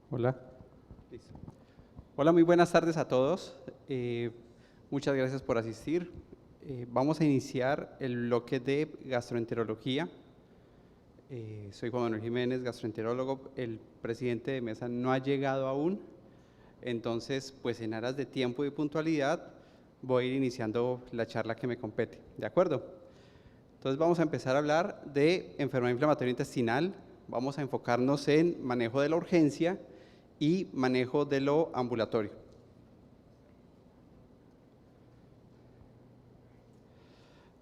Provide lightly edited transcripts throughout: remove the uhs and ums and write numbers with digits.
Hola. Listo. Hola, muy buenas tardes a todos. Muchas gracias por asistir. Vamos a iniciar el bloque de gastroenterología. Soy Juan Manuel Jiménez, gastroenterólogo. El presidente de mesa no ha llegado aún, entonces, pues en aras de tiempo y puntualidad, voy a ir iniciando la charla que me compete. ¿De acuerdo? Entonces vamos a empezar a hablar de enfermedad inflamatoria intestinal. Vamos a enfocarnos en manejo de la urgencia y manejo de lo ambulatorio.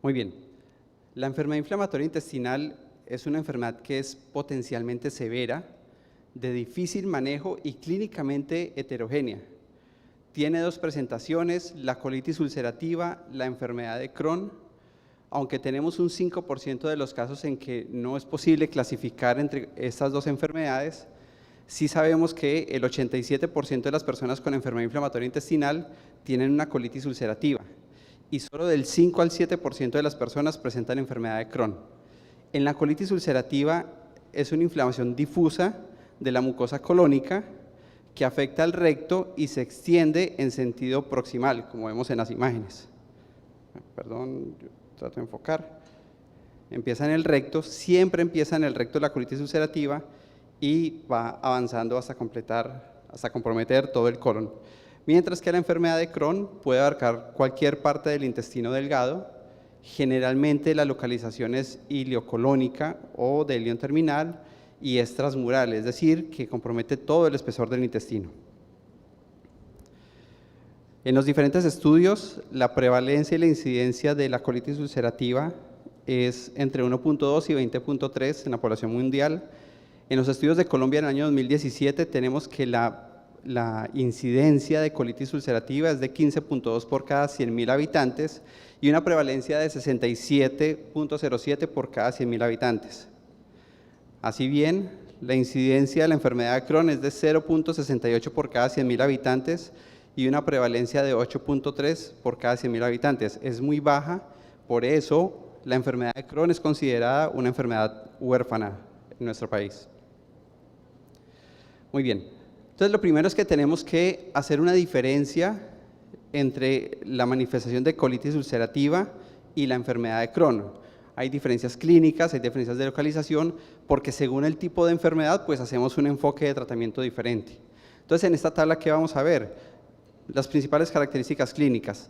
Muy bien, la enfermedad inflamatoria intestinal es una enfermedad que es potencialmente severa, de difícil manejo y clínicamente heterogénea. Tiene dos presentaciones, la colitis ulcerativa, la enfermedad de Crohn. Aunque tenemos un 5% de los casos en que no es posible clasificar entre estas dos enfermedades, sí sabemos que el 87% de las personas con enfermedad inflamatoria intestinal tienen una colitis ulcerativa y solo del 5 al 7% de las personas presentan enfermedad de Crohn. En la colitis ulcerativa es una inflamación difusa de la mucosa colónica que afecta al recto y se extiende en sentido proximal, como vemos en las imágenes. Perdón, yo trato de enfocar. Empieza en el recto, siempre empieza en el recto la colitis ulcerativa y va avanzando hasta comprometer todo el colon. Mientras que la enfermedad de Crohn puede abarcar cualquier parte del intestino delgado, generalmente la localización es iliocolónica o del ilion terminal y es transmural, es decir, que compromete todo el espesor del intestino. En los diferentes estudios, la prevalencia y la incidencia de la colitis ulcerativa es entre 1.2 y 20.3 en la población mundial. En los estudios de Colombia en el año 2017 tenemos que la incidencia de colitis ulcerativa es de 15.2 por cada 100.000 habitantes y una prevalencia de 67.07 por cada 100.000 habitantes. Así bien, la incidencia de la enfermedad de Crohn es de 0.68 por cada 100.000 habitantes y una prevalencia de 8.3 por cada 100.000 habitantes. Es muy baja, por eso la enfermedad de Crohn es considerada una enfermedad huérfana en nuestro país. Muy bien, entonces lo primero es que tenemos que hacer una diferencia entre la manifestación de colitis ulcerativa y la enfermedad de Crohn. Hay diferencias clínicas, hay diferencias de localización, porque según el tipo de enfermedad, pues hacemos un enfoque de tratamiento diferente. Entonces, en esta tabla, ¿qué vamos a ver? Las principales características clínicas.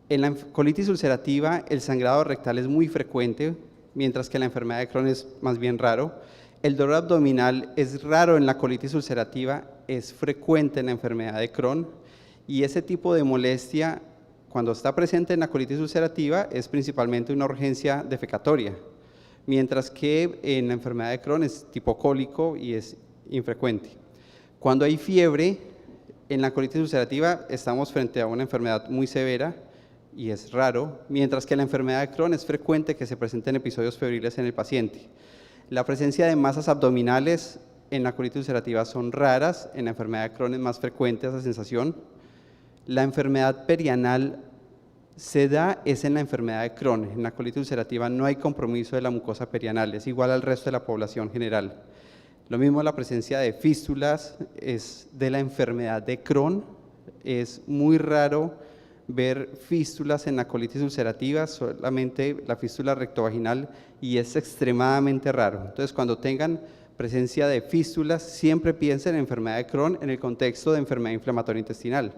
En la colitis ulcerativa, el sangrado rectal es muy frecuente, mientras que la enfermedad de Crohn es más bien raro. El dolor abdominal es raro en la colitis ulcerativa, es frecuente en la enfermedad de Crohn, y ese tipo de molestia, cuando está presente en la colitis ulcerativa, es principalmente una urgencia defecatoria, mientras que en la enfermedad de Crohn es tipo cólico y es infrecuente. Cuando hay fiebre, en la colitis ulcerativa estamos frente a una enfermedad muy severa y es raro, mientras que la enfermedad de Crohn es frecuente que se presenten episodios febriles en el paciente. La presencia de masas abdominales en la colitis ulcerativa son raras, en la enfermedad de Crohn es más frecuente esa sensación. La enfermedad perianal se da es en la enfermedad de Crohn. En la colitis ulcerativa no hay compromiso de la mucosa perianal, es igual al resto de la población general. Lo mismo la presencia de fístulas es de la enfermedad de Crohn. Es muy raro ver fístulas en la colitis ulcerativa, solamente la fístula rectovaginal, y es extremadamente raro. Entonces, cuando tengan presencia de fístulas, siempre piensen en enfermedad de Crohn en el contexto de enfermedad inflamatoria intestinal.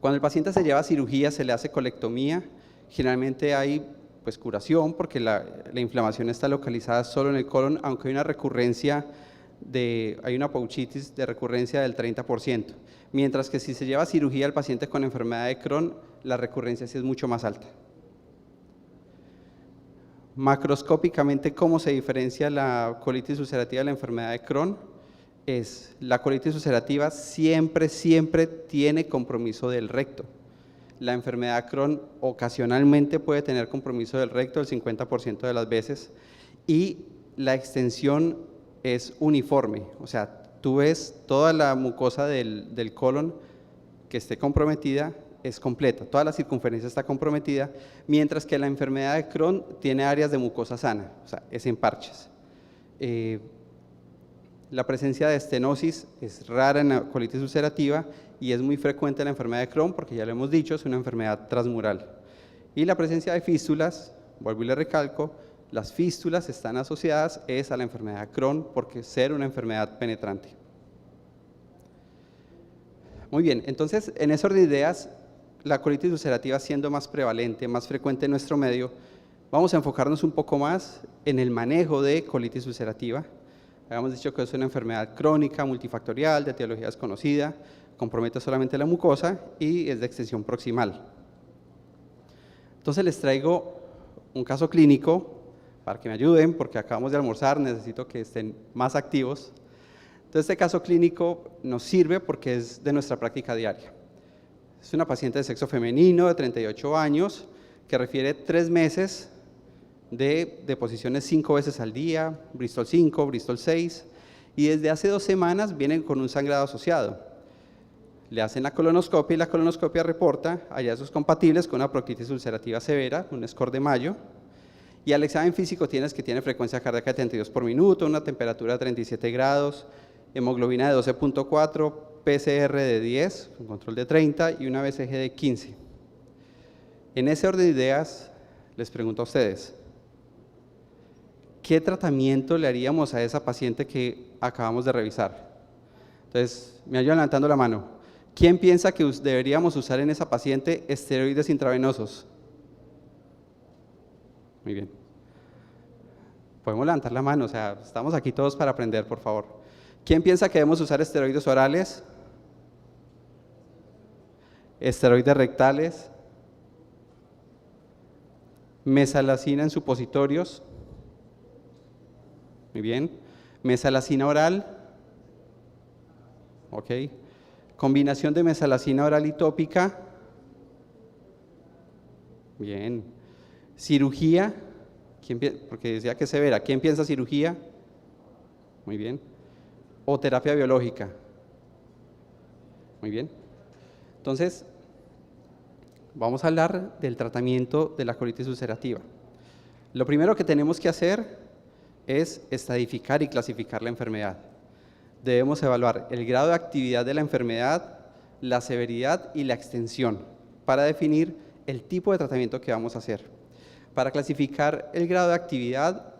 Cuando el paciente se lleva a cirugía, se le hace colectomía, generalmente hay pues curación porque la inflamación está localizada solo en el colon, aunque hay una recurrencia, hay una pouchitis de recurrencia del 30%, mientras que si se lleva a cirugía al paciente con enfermedad de Crohn, la recurrencia sí es mucho más alta. Macroscópicamente, ¿cómo se diferencia la colitis ulcerativa de la enfermedad de Crohn? La colitis ulcerativa siempre tiene compromiso del recto. La enfermedad de Crohn ocasionalmente puede tener compromiso del recto el 50% de las veces y la extensión es uniforme, o sea, tú ves toda la mucosa del colon que esté comprometida es completa, toda la circunferencia está comprometida, mientras que la enfermedad de Crohn tiene áreas de mucosa sana, o sea, es en parches. La presencia de estenosis es rara en la colitis ulcerativa y es muy frecuente en la enfermedad de Crohn porque ya lo hemos dicho, es una enfermedad transmural. Y la presencia de fístulas, vuelvo y le recalco, las fístulas están asociadas a la enfermedad de Crohn porque ser una enfermedad penetrante. Muy bien, entonces en ese orden de ideas, la colitis ulcerativa siendo más prevalente, más frecuente en nuestro medio, vamos a enfocarnos un poco más en el manejo de colitis ulcerativa. Habíamos dicho que es una enfermedad crónica, multifactorial, de etiología desconocida, compromete solamente la mucosa y es de extensión proximal. Entonces les traigo un caso clínico para que me ayuden, porque acabamos de almorzar, necesito que estén más activos. Entonces este caso clínico nos sirve porque es de nuestra práctica diaria. Es una paciente de sexo femenino de 38 años que refiere 3 meses de deposiciones 5 veces al día, Bristol 5, Bristol 6, y desde hace 2 semanas vienen con un sangrado asociado. Le hacen la colonoscopia y la colonoscopia reporta hallazgos compatibles con una proctitis ulcerativa severa, un score de Mayo, y al examen físico tienes que tiene frecuencia cardíaca de 32 por minuto, una temperatura de 37 grados, hemoglobina de 12.4, PCR de 10, un control de 30 y una BCG de 15. En ese orden de ideas, les pregunto a ustedes, ¿qué tratamiento le haríamos a esa paciente que acabamos de revisar? Entonces, me ayudan levantando la mano. ¿Quién piensa que deberíamos usar en esa paciente esteroides intravenosos? Muy bien. Podemos levantar la mano, o sea, estamos aquí todos para aprender, por favor. ¿Quién piensa que debemos usar esteroides orales? Esteroides rectales. Mesalazina en supositorios. Muy bien. Mesalazina oral. Ok. Combinación de mesalazina oral y tópica. Bien. Cirugía. Porque decía que es severa. ¿Quién piensa cirugía? Muy bien. O terapia biológica. Muy bien. Entonces, vamos a hablar del tratamiento de la colitis ulcerativa. Lo primero que tenemos que hacer es estadificar y clasificar la enfermedad. Debemos evaluar el grado de actividad de la enfermedad, la severidad y la extensión para definir el tipo de tratamiento que vamos a hacer. Para clasificar el grado de actividad,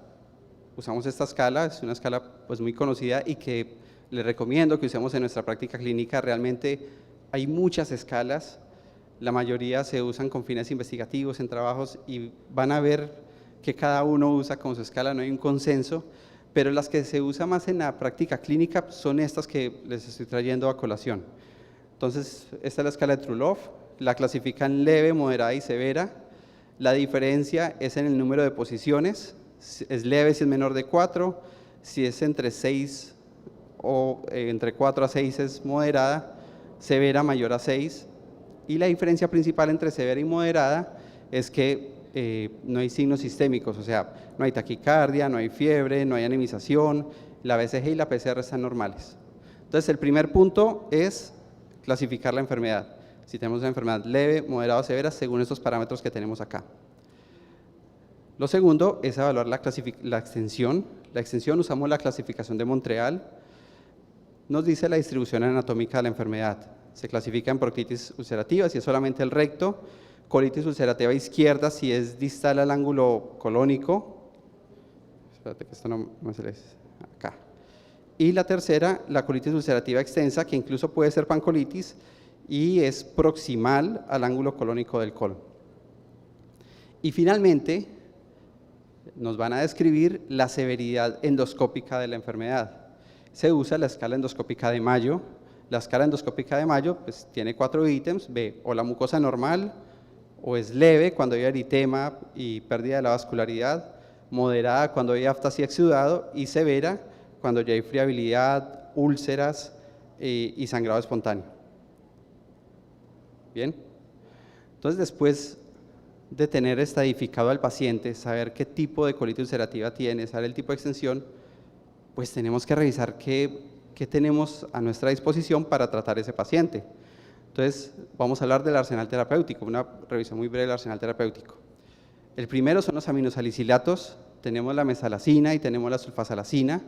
usamos esta escala, es una escala pues muy conocida y que les recomiendo que usemos en nuestra práctica clínica. Realmente hay muchas escalas, la mayoría se usan con fines investigativos en trabajos y van a ver que cada uno usa con su escala, no hay un consenso, pero las que se usan más en la práctica clínica son estas que les estoy trayendo a colación. Entonces, esta es la escala de Trulov, la clasifican leve, moderada y severa. La diferencia es en el número de posiciones, es leve si es menor de 4, si es entre 6 o entre 4 a 6 es moderada, severa mayor a 6, y la diferencia principal entre severa y moderada es que no hay signos sistémicos, o sea, no hay taquicardia, no hay fiebre, no hay anemización, la BCG y la PCR están normales. Entonces, el primer punto es clasificar la enfermedad. Si tenemos una enfermedad leve, moderada o severa, según estos parámetros que tenemos acá. Lo segundo es evaluar la extensión. La extensión usamos la clasificación de Montreal. Nos dice la distribución anatómica de la enfermedad. Se clasifica en proctitis ulcerativa si es solamente el recto, colitis ulcerativa izquierda si es distal al ángulo colónico. Espérate que esto no me sale acá. Y la tercera, la colitis ulcerativa extensa, que incluso puede ser pancolitis y es proximal al ángulo colónico del colon. Y finalmente, nos van a describir la severidad endoscópica de la enfermedad. Se usa la escala endoscópica de Mayo. La escala endoscópica de Mayo pues, tiene 4 ítems, ve o la mucosa normal, o es leve cuando hay eritema y pérdida de la vascularidad, moderada cuando hay aftasia exudado y severa cuando ya hay friabilidad, úlceras y sangrado espontáneo. Bien, entonces después de tener estadificado al paciente, saber qué tipo de colitis ulcerativa tiene, saber el tipo de extensión, pues tenemos que revisar qué tenemos a nuestra disposición para tratar ese paciente. Entonces, vamos a hablar del arsenal terapéutico, una revisión muy breve del arsenal terapéutico. El primero son los aminosalicilatos, tenemos la mesalazina y tenemos la sulfasalazina.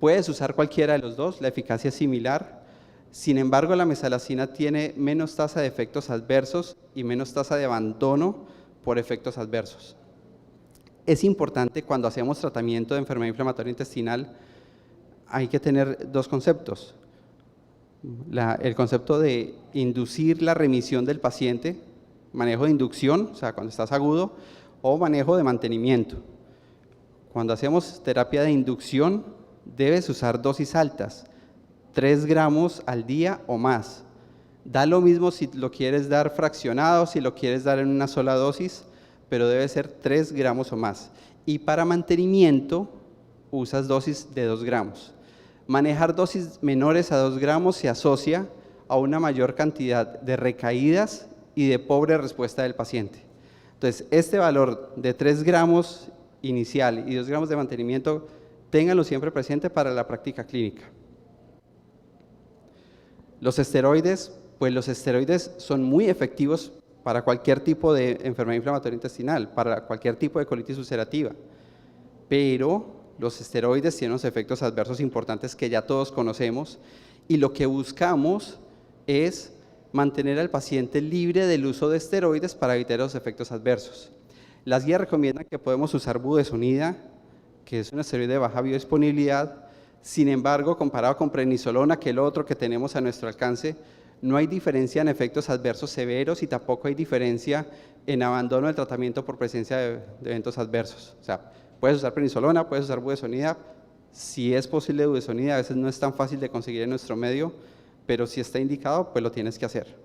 Puedes usar cualquiera de los dos, la eficacia es similar. Sin embargo, la mesalazina tiene menos tasa de efectos adversos y menos tasa de abandono por efectos adversos. Es importante cuando hacemos tratamiento de enfermedad inflamatoria intestinal, hay que tener dos conceptos. El concepto de inducir la remisión del paciente, manejo de inducción, o sea, cuando estás agudo, o manejo de mantenimiento. Cuando hacemos terapia de inducción, debes usar dosis altas, 3 gramos al día o más. Da lo mismo si lo quieres dar fraccionado, si lo quieres dar en una sola dosis, pero debe ser 3 gramos o más. Y para mantenimiento, usas dosis de 2 gramos. Manejar dosis menores a 2 gramos se asocia a una mayor cantidad de recaídas y de pobre respuesta del paciente. Entonces, este valor de 3 gramos inicial y 2 gramos de mantenimiento, ténganlo siempre presente para la práctica clínica. Los esteroides, pues los esteroides son muy efectivos para cualquier tipo de enfermedad inflamatoria intestinal, para cualquier tipo de colitis ulcerativa, pero los esteroides tienen unos efectos adversos importantes que ya todos conocemos y lo que buscamos es mantener al paciente libre del uso de esteroides para evitar los efectos adversos. Las guías recomiendan que podemos usar budesonida, que es un esteroide de baja biodisponibilidad. Sin embargo, comparado con prednisolona, que es lo otro que tenemos a nuestro alcance, no hay diferencia en efectos adversos severos y tampoco hay diferencia en abandono del tratamiento por presencia de eventos adversos. O sea, puedes usar prednisolona, puedes usar budesonida. Si es posible budesonida, a veces no es tan fácil de conseguir en nuestro medio, pero si está indicado, pues lo tienes que hacer.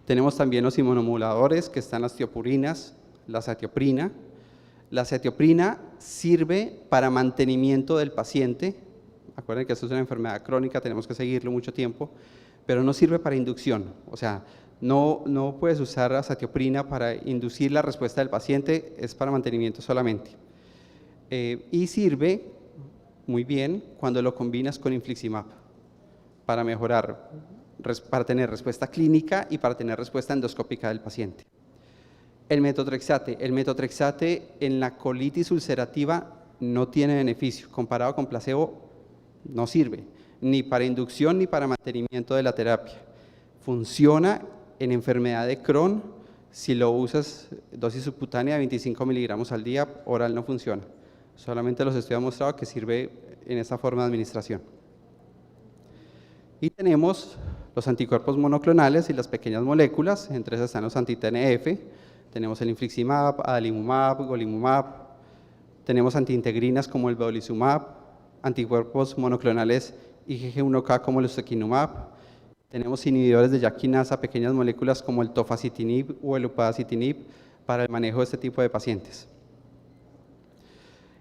Tenemos también los inmunomoduladores, que están las tiopurinas, la satioprina. La satioprina sirve para mantenimiento del paciente. Acuérdense que esto es una enfermedad crónica, tenemos que seguirlo mucho tiempo, pero no sirve para inducción. O sea, no puedes usar la satioprina para inducir la respuesta del paciente, es para mantenimiento solamente. Y sirve muy bien cuando lo combinas con infliximab para mejorar, para tener respuesta clínica y para tener respuesta endoscópica del paciente. El metotrexate en la colitis ulcerativa no tiene beneficio, comparado con placebo no sirve, ni para inducción ni para mantenimiento de la terapia. Funciona en enfermedad de Crohn si lo usas dosis subcutánea de 25 miligramos al día, oral no funciona. Solamente los estudios han mostrado que sirve en esta forma de administración. Y tenemos los anticuerpos monoclonales y las pequeñas moléculas, entre esas están los anti-TNF, tenemos el infliximab, adalimumab, golimumab, tenemos antiintegrinas como el vedolizumab, anticuerpos monoclonales IgG1K como el ustekinumab, tenemos inhibidores de JAK kinasa, pequeñas moléculas como el tofacitinib o el upadacitinib para el manejo de este tipo de pacientes.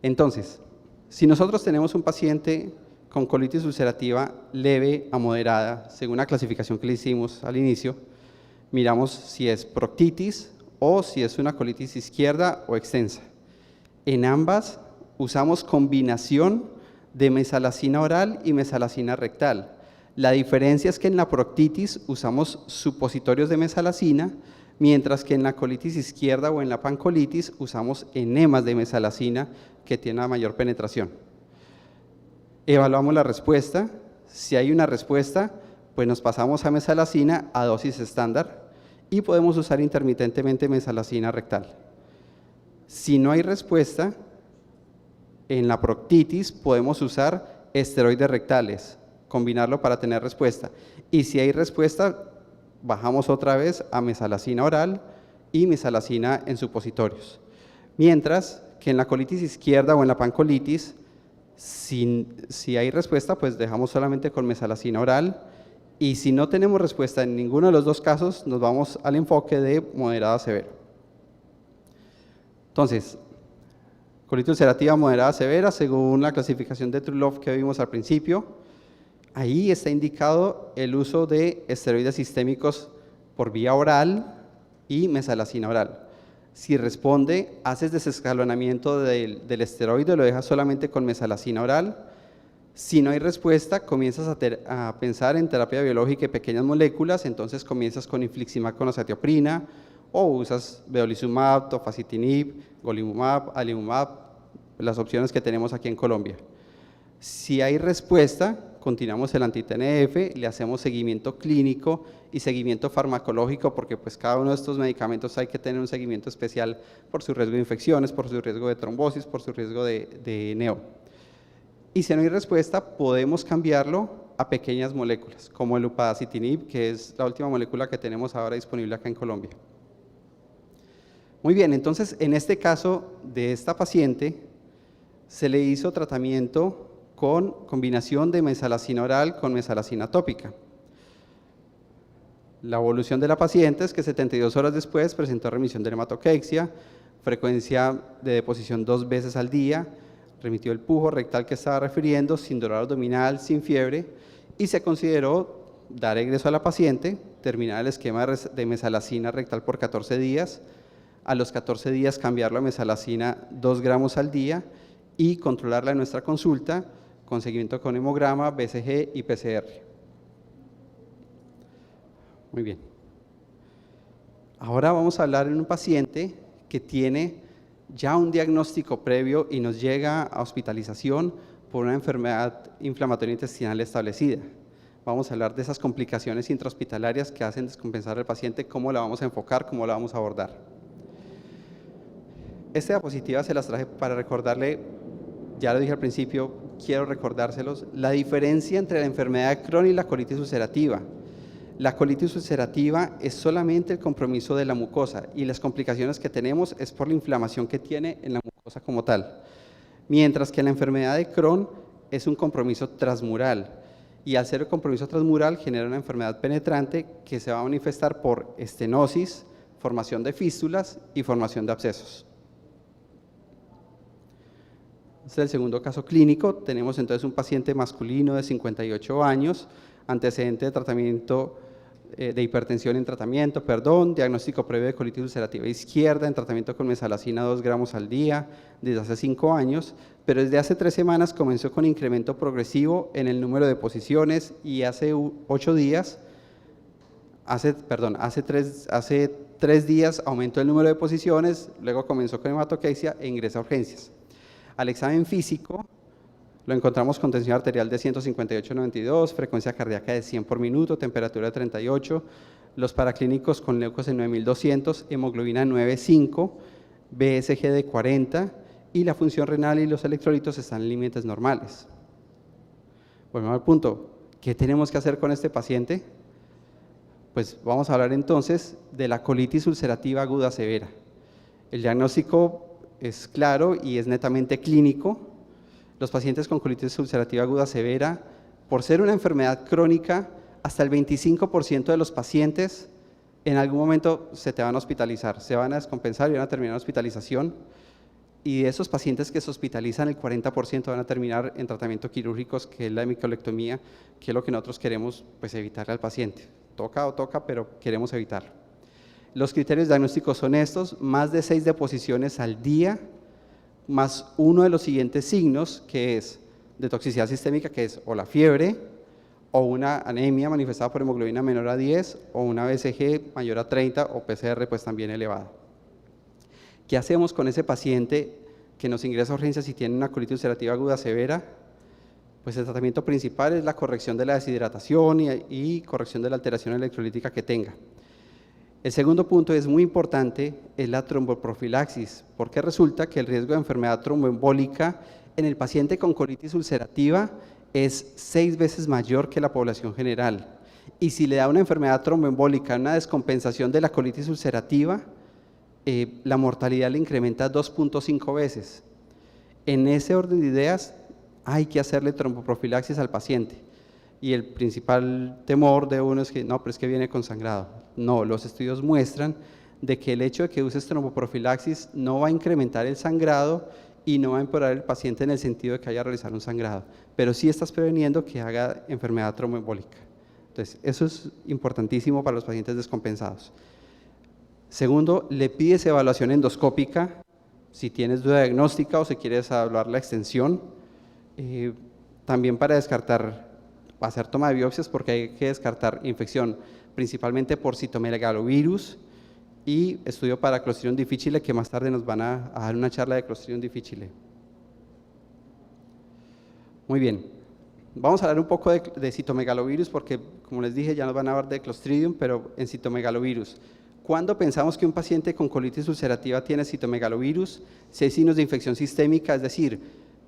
Entonces, si nosotros tenemos un paciente con colitis ulcerativa leve a moderada, según la clasificación que le hicimos al inicio, miramos si es proctitis o si es una colitis izquierda o extensa. En ambas usamos combinación de mesalazina oral y mesalazina rectal. La diferencia es que en la proctitis usamos supositorios de mesalazina, mientras que en la colitis izquierda o en la pancolitis usamos enemas de mesalazina que tienen una mayor penetración. Evaluamos la respuesta. Si hay una respuesta, pues nos pasamos a mesalazina a dosis estándar y podemos usar intermitentemente mesalazina rectal. Si no hay respuesta, en la proctitis podemos usar esteroides rectales, combinarlo para tener respuesta. Y si hay respuesta, bajamos otra vez a mesalazina oral y mesalazina en supositorios. Mientras que en la colitis izquierda o en la pancolitis, si hay respuesta, pues dejamos solamente con mesalazina oral, y si no tenemos respuesta en ninguno de los dos casos, nos vamos al enfoque de moderada a severa. Entonces, colitis ulcerativa moderada a severa, según la clasificación de True Love que vimos al principio, ahí está indicado el uso de esteroides sistémicos por vía oral y mesalazina oral. Si responde, haces desescalonamiento del esteroide, lo dejas solamente con mesalazina oral. Si no hay respuesta, comienzas a pensar en terapia biológica y pequeñas moléculas, entonces comienzas con infliximab con azatioprina, o usas vedolizumab, tofacitinib, golimumab, adalimumab, las opciones que tenemos aquí en Colombia. Si hay respuesta, continuamos el anti-TNF, le hacemos seguimiento clínico y seguimiento farmacológico, porque pues cada uno de estos medicamentos hay que tener un seguimiento especial por su riesgo de infecciones, por su riesgo de trombosis, por su riesgo de neo. Y si no hay respuesta, podemos cambiarlo a pequeñas moléculas, como el upadacitinib, que es la última molécula que tenemos ahora disponible acá en Colombia. Muy bien, entonces en este caso de esta paciente se le hizo tratamiento con combinación de mesalazina oral con mesalazina tópica. La evolución de la paciente es que 72 horas después presentó remisión de hematoquexia, frecuencia de deposición 2 veces al día, remitió el pujo rectal que estaba refiriendo, sin dolor abdominal, sin fiebre, y se consideró dar egreso a la paciente, terminar el esquema de mesalazina rectal por 14 días, a los 14 días cambiarlo a mesalazina 2 gramos al día y controlarla en nuestra consulta con seguimiento con hemograma, BCG y PCR. Muy bien. Ahora vamos a hablar en un paciente que tiene ya un diagnóstico previo y nos llega a hospitalización por una enfermedad inflamatoria intestinal establecida. Vamos a hablar de esas complicaciones intrahospitalarias que hacen descompensar al paciente, cómo la vamos a enfocar, cómo la vamos a abordar. Esta diapositiva se las traje para recordarle, ya lo dije al principio, quiero recordárselos, la diferencia entre la enfermedad de Crohn y la colitis ulcerativa. La colitis ulcerativa es solamente el compromiso de la mucosa y las complicaciones que tenemos es por la inflamación que tiene en la mucosa como tal. Mientras que la enfermedad de Crohn es un compromiso transmural y al ser el compromiso transmural genera una enfermedad penetrante que se va a manifestar por estenosis, formación de fístulas y formación de abscesos. Este es el segundo caso clínico. Tenemos entonces un paciente masculino de 58 años, antecedente de tratamiento de hipertensión en tratamiento, diagnóstico previo de colitis ulcerativa izquierda en tratamiento con mesalazina 2 gramos al día desde hace 5 años, pero desde hace 3 semanas comenzó con incremento progresivo en el número de posiciones y hace 8 días, hace 3 días aumentó el número de posiciones, luego comenzó con hematoquexia e ingresa a urgencias. Al examen físico lo encontramos con tensión arterial de 158/92, frecuencia cardíaca de 100 por minuto, temperatura de 38, los paraclínicos con leucos en 9200, hemoglobina 9,5, BSG de 40 y la función renal y los electrolitos están en límites normales. Bueno, al punto, ¿qué tenemos que hacer con este paciente? Pues vamos a hablar entonces de la colitis ulcerativa aguda severa. El diagnóstico es claro y es netamente clínico. Los pacientes con colitis ulcerativa aguda severa, por ser una enfermedad crónica, hasta el 25% de los pacientes en algún momento se te van a hospitalizar, se van a descompensar y van a terminar en hospitalización. Y de esos pacientes que se hospitalizan, el 40% van a terminar en tratamiento quirúrgicos, que es la hemicolectomía, que es lo que nosotros queremos pues, evitarle al paciente. Toca, pero queremos evitarlo. Los criterios diagnósticos son estos: más de 6 deposiciones al día, más uno de los siguientes signos, que es de toxicidad sistémica, que es o la fiebre, o una anemia manifestada por hemoglobina menor a 10, o una BCG mayor a 30, o PCR pues también elevada. ¿Qué hacemos con ese paciente que nos ingresa a urgencias y tiene una colitis ulcerativa aguda severa? Pues el tratamiento principal es la corrección de la deshidratación y corrección de la alteración electrolítica que tenga. El segundo punto es muy importante, es la tromboprofilaxis, porque resulta que el riesgo de enfermedad tromboembólica en el paciente con colitis ulcerativa es 6 veces mayor que la población general. Y si le da una enfermedad tromboembólica, una descompensación de la colitis ulcerativa, la mortalidad le incrementa 2.5 veces. En ese orden de ideas, hay que hacerle tromboprofilaxis al paciente. Y el principal temor de uno es que no, pero es que viene con sangrado. No, los estudios muestran de que el hecho de que uses tromboprofilaxis no va a incrementar el sangrado y no va a empeorar el paciente en el sentido de que haya realizado un sangrado, pero sí estás preveniendo que haga enfermedad tromboembólica. Entonces, eso es importantísimo para los pacientes descompensados. Segundo, le pides evaluación endoscópica si tienes duda diagnóstica o si quieres evaluar la extensión. También para descartar, hacer toma de biopsias, porque hay que descartar infección principalmente por citomegalovirus y estudio para Clostridium difficile, que más tarde nos van a dar una charla de Clostridium difficile. Muy bien. Vamos a hablar un poco de citomegalovirus porque, como les dije, ya nos van a hablar de Clostridium, pero en citomegalovirus. ¿Cuándo pensamos que un paciente con colitis ulcerativa tiene citomegalovirus? Si hay signos de infección sistémica, es decir,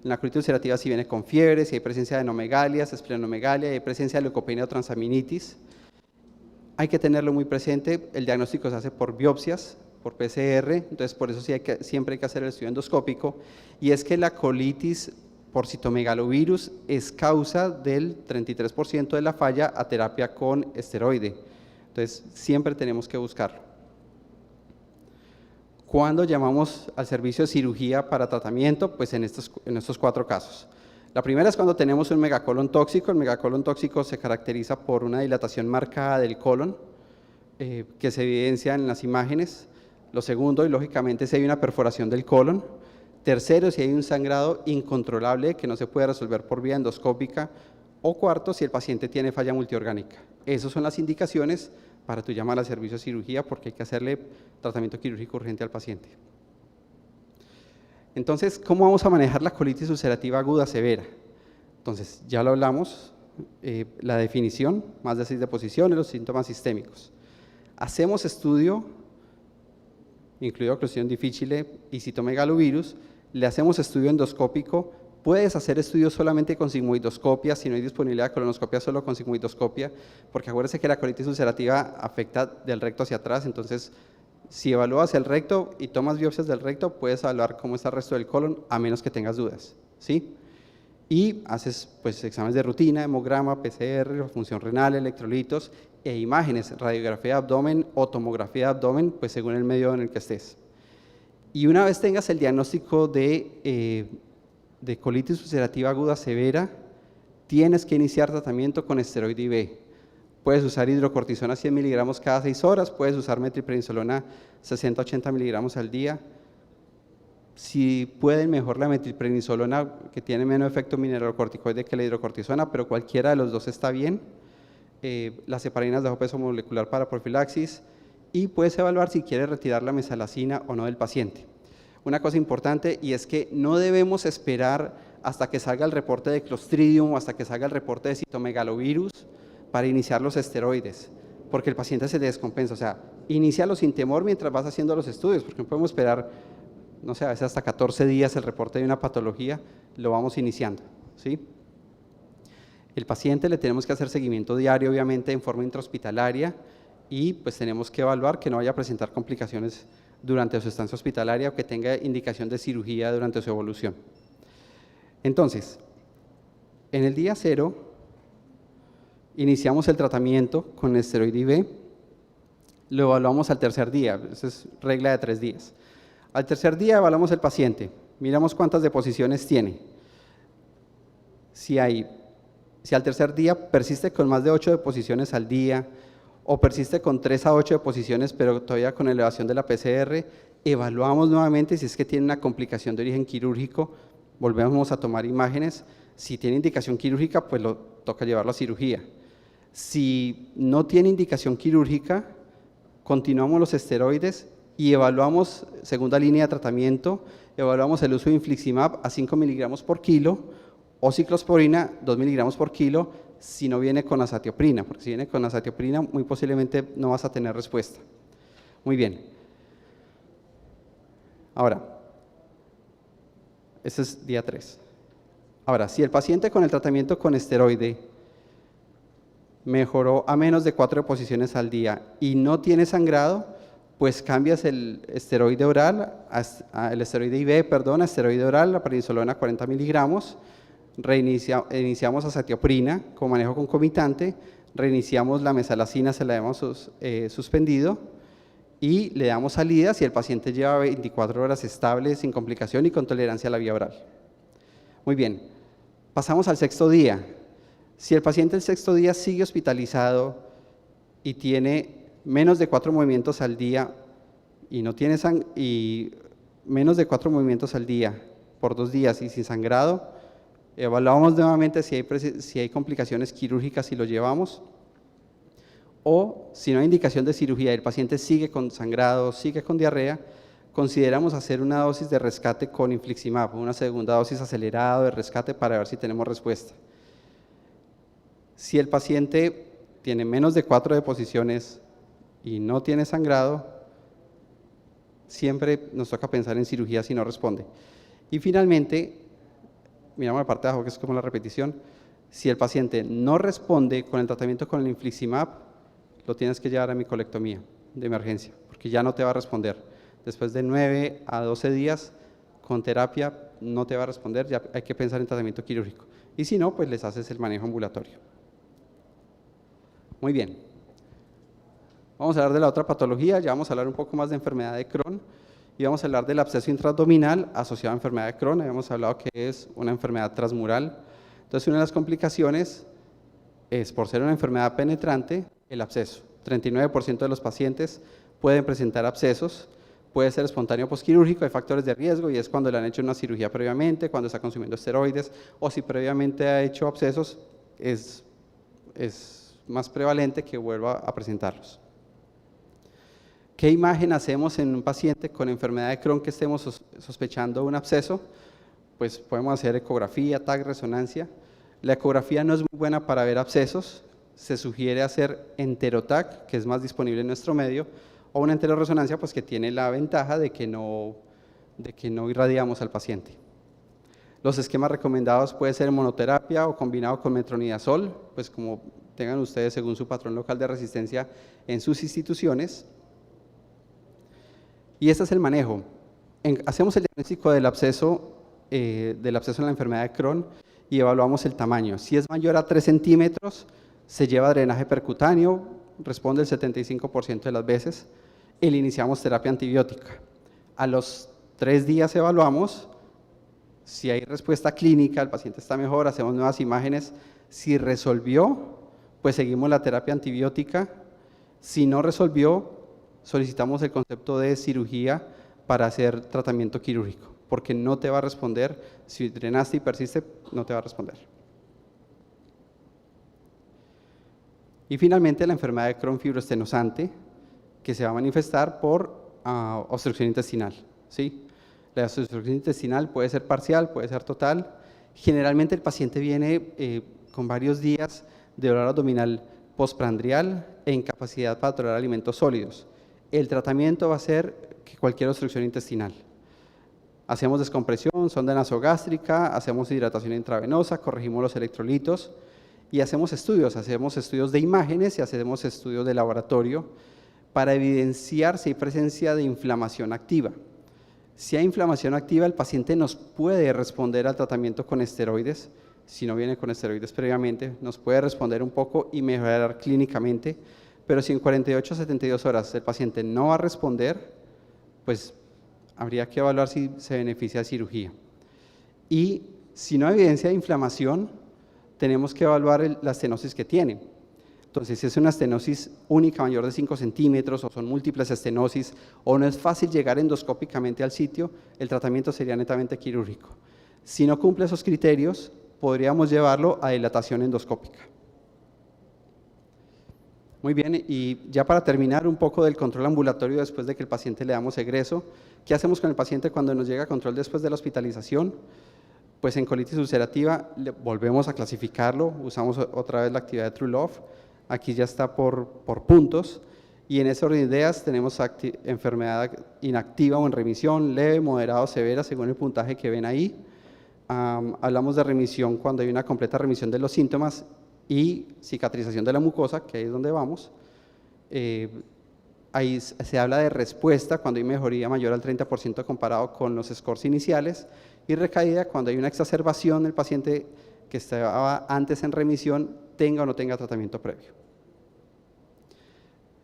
la colitis ulcerativa si viene con fiebre, si hay presencia de adenomegalias, esplenomegalia, si hay presencia de leucopenia o transaminitis. Hay que tenerlo muy presente, el diagnóstico se hace por biopsias, por PCR, entonces por eso siempre hay que hacer el estudio endoscópico, y es que la colitis por citomegalovirus es causa del 33% de la falla a terapia con esteroide, entonces siempre tenemos que buscarlo. ¿Cuándo llamamos al servicio de cirugía para tratamiento? Pues en estos 4 casos. La primera es cuando tenemos un megacolon tóxico. El megacolon tóxico se caracteriza por una dilatación marcada del colon, que se evidencia en las imágenes. Lo segundo, y lógicamente, si hay una perforación del colon. Tercero, si hay un sangrado incontrolable que no se puede resolver por vía endoscópica. O cuarto, si el paciente tiene falla multiorgánica. Esas son las indicaciones para tu llamar al servicio de cirugía porque hay que hacerle tratamiento quirúrgico urgente al paciente. Entonces, ¿cómo vamos a manejar la colitis ulcerativa aguda severa? Entonces, ya lo hablamos, la definición, más de 6 deposiciones, los síntomas sistémicos. Hacemos estudio, incluido Clostridium difficile y citomegalovirus, le hacemos estudio endoscópico. Puedes hacer estudios solamente con sigmoidoscopia, si no hay disponibilidad de colonoscopia, solo con sigmoidoscopia, porque acuérdense que la colitis ulcerativa afecta del recto hacia atrás, entonces si evalúas el recto y tomas biopsias del recto, puedes evaluar cómo está el resto del colon, a menos que tengas dudas, ¿sí? Y haces pues exámenes de rutina, hemograma, PCR, función renal, electrolitos e imágenes, radiografía de abdomen o tomografía de abdomen, pues según el medio en el que estés. Y una vez tengas el diagnóstico de colitis ulcerativa aguda severa, tienes que iniciar tratamiento con esteroide IV. Puedes usar hidrocortisona 100 miligramos cada 6 horas, puedes usar metilprednisolona 60-80 miligramos al día. Si pueden, mejor la metilprednisolona, que tiene menos efecto mineralocorticoide que la hidrocortisona, pero cualquiera de los dos está bien. Las heparinas de bajo peso molecular para profilaxis, y puedes evaluar si quieres retirar la mesalazina o no del paciente. Una cosa importante, y es que no debemos esperar hasta que salga el reporte de Clostridium o hasta que salga el reporte de citomegalovirus para iniciar los esteroides, porque el paciente se descompensa. O sea, inícialo sin temor mientras vas haciendo los estudios, porque no podemos esperar, no sé, a veces hasta 14 días el reporte de una patología, lo vamos iniciando, ¿sí? El paciente le tenemos que hacer seguimiento diario, obviamente, en forma intrahospitalaria, y pues tenemos que evaluar que no vaya a presentar complicaciones durante su estancia hospitalaria o que tenga indicación de cirugía durante su evolución. Entonces, en el día 0, iniciamos el tratamiento con esteroide IV, lo evaluamos al tercer día, esa es regla de 3 días. Al tercer día evaluamos el paciente, miramos cuántas deposiciones tiene. Si al tercer día persiste con más de 8 deposiciones al día, o persiste con 3 a 8 deposiciones, pero todavía con elevación de la PCR, evaluamos nuevamente si es que tiene una complicación de origen quirúrgico, volvemos a tomar imágenes. Si tiene indicación quirúrgica, pues lo toca llevarlo a cirugía. Si no tiene indicación quirúrgica, continuamos los esteroides y evaluamos, segunda línea de tratamiento, evaluamos el uso de infliximab a 5 miligramos por kilo o ciclosporina 2 miligramos por kilo si no viene con azatioprina, porque si viene con azatioprina muy posiblemente no vas a tener respuesta. Muy bien. Ahora, este es día 3. Ahora, si el paciente con el tratamiento con esteroide mejoró a menos de 4 deposiciones al día y no tiene sangrado, pues cambias el esteroide oral, el esteroide IV, perdón, a esteroide oral, la prednisolona 40 miligramos, iniciamos azatioprina con manejo concomitante, reiniciamos la mesalazina, se la hemos suspendido y le damos salida si el paciente lleva 24 horas estable, sin complicación y con tolerancia a la vía oral. Muy bien, pasamos al 6º día. Si el paciente el 6º día sigue hospitalizado y tiene menos de 4 movimientos al día y no tiene menos de 4 movimientos al día por 2 días y sin sangrado, evaluamos nuevamente si hay complicaciones quirúrgicas y lo llevamos, o si no hay indicación de cirugía y el paciente sigue con sangrado, sigue con diarrea, consideramos hacer una dosis de rescate con infliximab, una segunda dosis acelerada de rescate para ver si tenemos respuesta. Si el paciente tiene menos de 4 deposiciones y no tiene sangrado, siempre nos toca pensar en cirugía si no responde. Y finalmente, miramos la parte de abajo que es como la repetición, si el paciente no responde con el tratamiento con el infliximab, lo tienes que llevar a micolectomía de emergencia, porque ya no te va a responder. Después de 9 a 12 días con terapia no te va a responder, ya hay que pensar en tratamiento quirúrgico. Y si no, pues les haces el manejo ambulatorio. Muy bien. Vamos a hablar de la otra patología, ya vamos a hablar un poco más de enfermedad de Crohn y vamos a hablar del absceso intraabdominal asociado a enfermedad de Crohn. Habíamos hablado que es una enfermedad transmural. Entonces, una de las complicaciones es, por ser una enfermedad penetrante, el absceso. 39% de los pacientes pueden presentar abscesos, puede ser espontáneo posquirúrgico, hay factores de riesgo y es cuando le han hecho una cirugía previamente, cuando está consumiendo esteroides o si previamente ha hecho abscesos, es más prevalente que vuelva a presentarlos. ¿Qué imagen hacemos en un paciente con enfermedad de Crohn que estemos sospechando un absceso? Pues podemos hacer ecografía, TAC, resonancia. La ecografía no es muy buena para ver abscesos, se sugiere hacer enteroTAC, que es más disponible en nuestro medio, o una enteroresonancia, pues que tiene la ventaja de que no irradiamos al paciente. Los esquemas recomendados puede ser monoterapia o combinado con metronidazol, pues como tengan ustedes según su patrón local de resistencia en sus instituciones. Y este es el manejo. Hacemos el diagnóstico del absceso en la enfermedad de Crohn y evaluamos el tamaño. Si es mayor a 3 centímetros, se lleva drenaje percutáneo, responde el 75% de las veces, y le iniciamos terapia antibiótica. A los 3 días evaluamos, si hay respuesta clínica, el paciente está mejor, hacemos nuevas imágenes, si resolvió, pues seguimos la terapia antibiótica, si no resolvió, solicitamos el concepto de cirugía para hacer tratamiento quirúrgico, porque no te va a responder, si drenaste y persiste, no te va a responder. Y finalmente la enfermedad de Crohn fibroestenosante, que se va a manifestar por obstrucción intestinal, ¿sí? La obstrucción intestinal puede ser parcial, puede ser total. Generalmente el paciente viene con varios días de dolor abdominal postprandial e incapacidad para tolerar alimentos sólidos. El tratamiento va a ser que cualquier obstrucción intestinal. Hacemos descompresión, sonda nasogástrica, hacemos hidratación intravenosa, corregimos los electrolitos y hacemos estudios de imágenes y hacemos estudios de laboratorio para evidenciar si hay presencia de inflamación activa. Si hay inflamación activa, el paciente nos puede responder al tratamiento con esteroides, si no viene con esteroides previamente, nos puede responder un poco y mejorar clínicamente, pero si en 48 a 72 horas el paciente no va a responder, pues habría que evaluar si se beneficia de cirugía. Y si no hay evidencia de inflamación, tenemos que evaluar la estenosis que tiene. Entonces, si es una estenosis única mayor de 5 centímetros o son múltiples estenosis o no es fácil llegar endoscópicamente al sitio, el tratamiento sería netamente quirúrgico. Si no cumple esos criterios, podríamos llevarlo a dilatación endoscópica. Muy bien, y ya para terminar un poco del control ambulatorio después de que el paciente le damos egreso, ¿qué hacemos con el paciente cuando nos llega control después de la hospitalización? Pues en colitis ulcerativa volvemos a clasificarlo, usamos otra vez la actividad de True-Love, aquí ya está por puntos, y en ese orden de ideas tenemos enfermedad inactiva o en remisión, leve, moderada o severa, según el puntaje que ven ahí. Hablamos de remisión cuando hay una completa remisión de los síntomas y cicatrización de la mucosa, que ahí es donde vamos. Ahí se habla de respuesta cuando hay mejoría mayor al 30% comparado con los scores iniciales, y recaída cuando hay una exacerbación del paciente que estaba antes en remisión, tenga o no tenga tratamiento previo.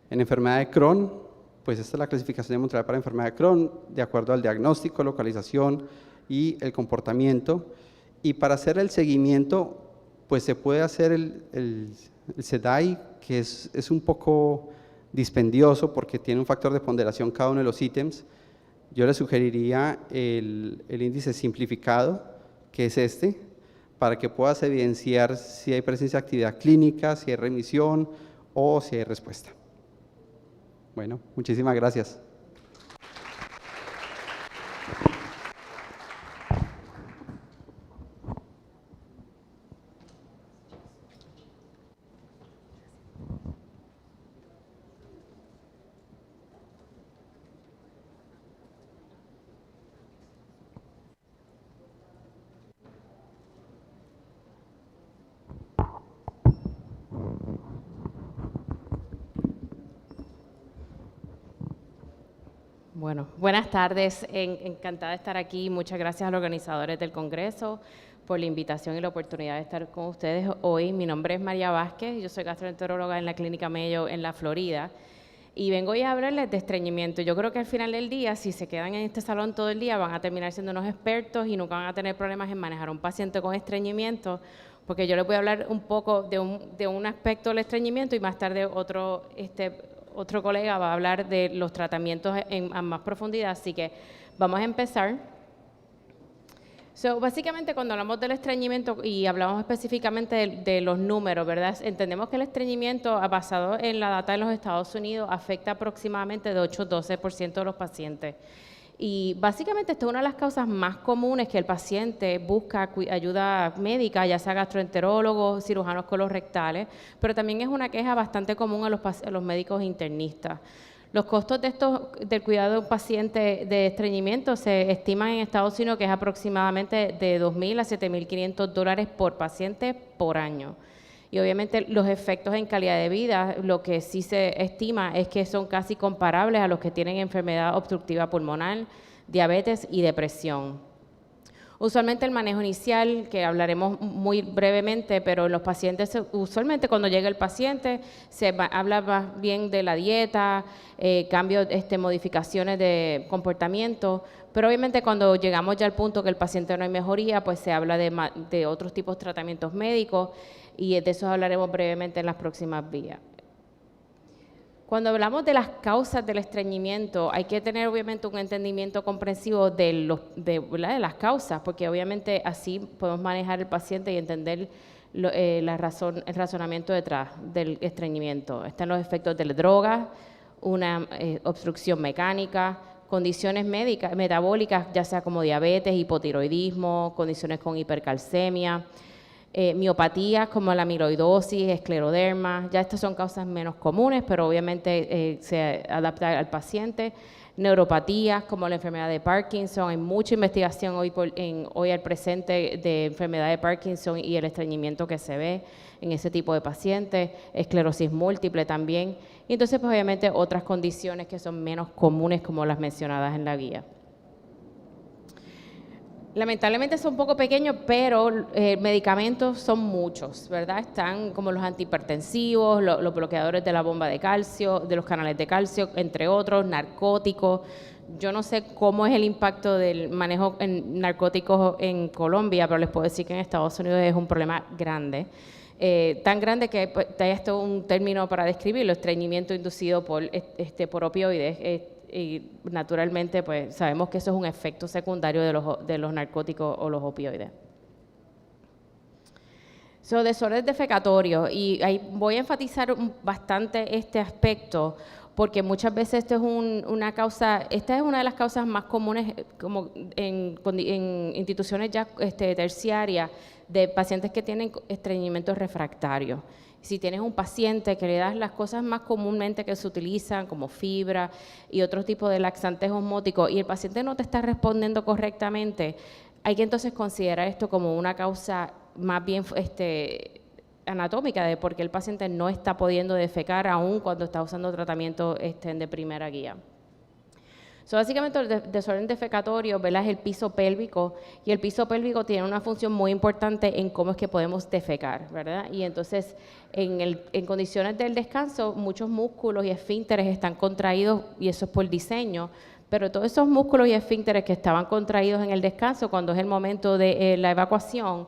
En enfermedad de Crohn, pues esta es la clasificación de Montreal para enfermedad de Crohn, de acuerdo al diagnóstico, localización y el comportamiento. Y para hacer el seguimiento, pues se puede hacer el SEDAI, que es un poco dispendioso porque tiene un factor de ponderación cada uno de los ítems. Yo le sugeriría el índice simplificado, que es este, para que puedas evidenciar si hay presencia de actividad clínica, si hay remisión o si hay respuesta. Bueno, muchísimas gracias. Bueno, buenas tardes. Encantada de estar aquí. Muchas gracias a los organizadores del Congreso por la invitación y la oportunidad de estar con ustedes hoy. Mi nombre es María Vázquez, yo soy gastroenteróloga en la Clínica Mayo en la Florida y vengo hoy a hablarles de estreñimiento. Yo creo que al final del día, si se quedan en este salón todo el día, van a terminar siendo unos expertos y nunca van a tener problemas en manejar a un paciente con estreñimiento, porque yo les voy a hablar un poco de un aspecto del estreñimiento y más tarde otro colega va a hablar de los tratamientos a más profundidad, así que vamos a empezar. Básicamente, cuando hablamos del estreñimiento y hablamos específicamente de los números, ¿verdad? Entendemos que el estreñimiento, basado en la data de los Estados Unidos, afecta aproximadamente de 8 a 12% de los pacientes. Y básicamente esta es una de las causas más comunes que el paciente busca ayuda médica, ya sea gastroenterólogos, cirujanos colorectales, pero también es una queja bastante común a los médicos internistas. Los costos del cuidado de un paciente de estreñimiento se estiman en Estados Unidos que es aproximadamente de $2,000 a $7,500 por paciente por año. Y obviamente los efectos en calidad de vida, lo que sí se estima es que son casi comparables a los que tienen enfermedad obstructiva pulmonar, diabetes y depresión. Usualmente el manejo inicial, que hablaremos muy brevemente, pero en los pacientes, usualmente cuando llega el paciente, se habla más bien de la dieta, cambios, modificaciones de comportamiento, pero obviamente cuando llegamos ya al punto que el paciente no hay mejoría, pues se habla de otros tipos de tratamientos médicos y de eso hablaremos brevemente en las próximas vías. Cuando hablamos de las causas del estreñimiento, hay que tener obviamente un entendimiento comprensivo de las causas, porque obviamente así podemos manejar el paciente y entender el razonamiento detrás del estreñimiento. Están los efectos de la droga, una obstrucción mecánica, condiciones médicas, metabólicas, ya sea como diabetes, hipotiroidismo, condiciones con hipercalcemia, miopatías como la amiloidosis, escleroderma, ya estas son causas menos comunes, pero obviamente se adapta al paciente. Neuropatías como la enfermedad de Parkinson, hay mucha investigación hoy al presente de enfermedad de Parkinson y el estreñimiento que se ve en ese tipo de pacientes, esclerosis múltiple también, y entonces pues obviamente otras condiciones que son menos comunes como las mencionadas en la guía. Lamentablemente son un poco pequeños, pero medicamentos son muchos, ¿verdad? Están como los antihipertensivos, los bloqueadores de la bomba de calcio, de los canales de calcio, entre otros, narcóticos. Yo no sé cómo es el impacto del manejo en narcóticos en Colombia, pero les puedo decir que en Estados Unidos es un problema grande. Tan grande que hay esto un término para describirlo, estreñimiento inducido por opioides. Y naturalmente pues sabemos que eso es un efecto secundario de los narcóticos o los opioides. Desórdenes defecatorios, y ahí voy a enfatizar bastante este aspecto porque muchas veces esta es una de las causas más comunes como en instituciones ya terciarias de pacientes que tienen estreñimiento refractario. Si tienes un paciente que le das las cosas más comúnmente que se utilizan, como fibra y otro tipo de laxantes osmóticos, y el paciente no te está respondiendo correctamente, hay que entonces considerar esto como una causa más bien anatómica de por qué el paciente no está pudiendo defecar aún cuando está usando tratamiento de primera guía. Básicamente el desorden defecatorio, ¿verdad?, es el piso pélvico, y el piso pélvico tiene una función muy importante en cómo es que podemos defecar, ¿verdad? Y entonces en condiciones del descanso muchos músculos y esfínteres están contraídos y eso es por diseño, pero todos esos músculos y esfínteres que estaban contraídos en el descanso, cuando es el momento de la evacuación,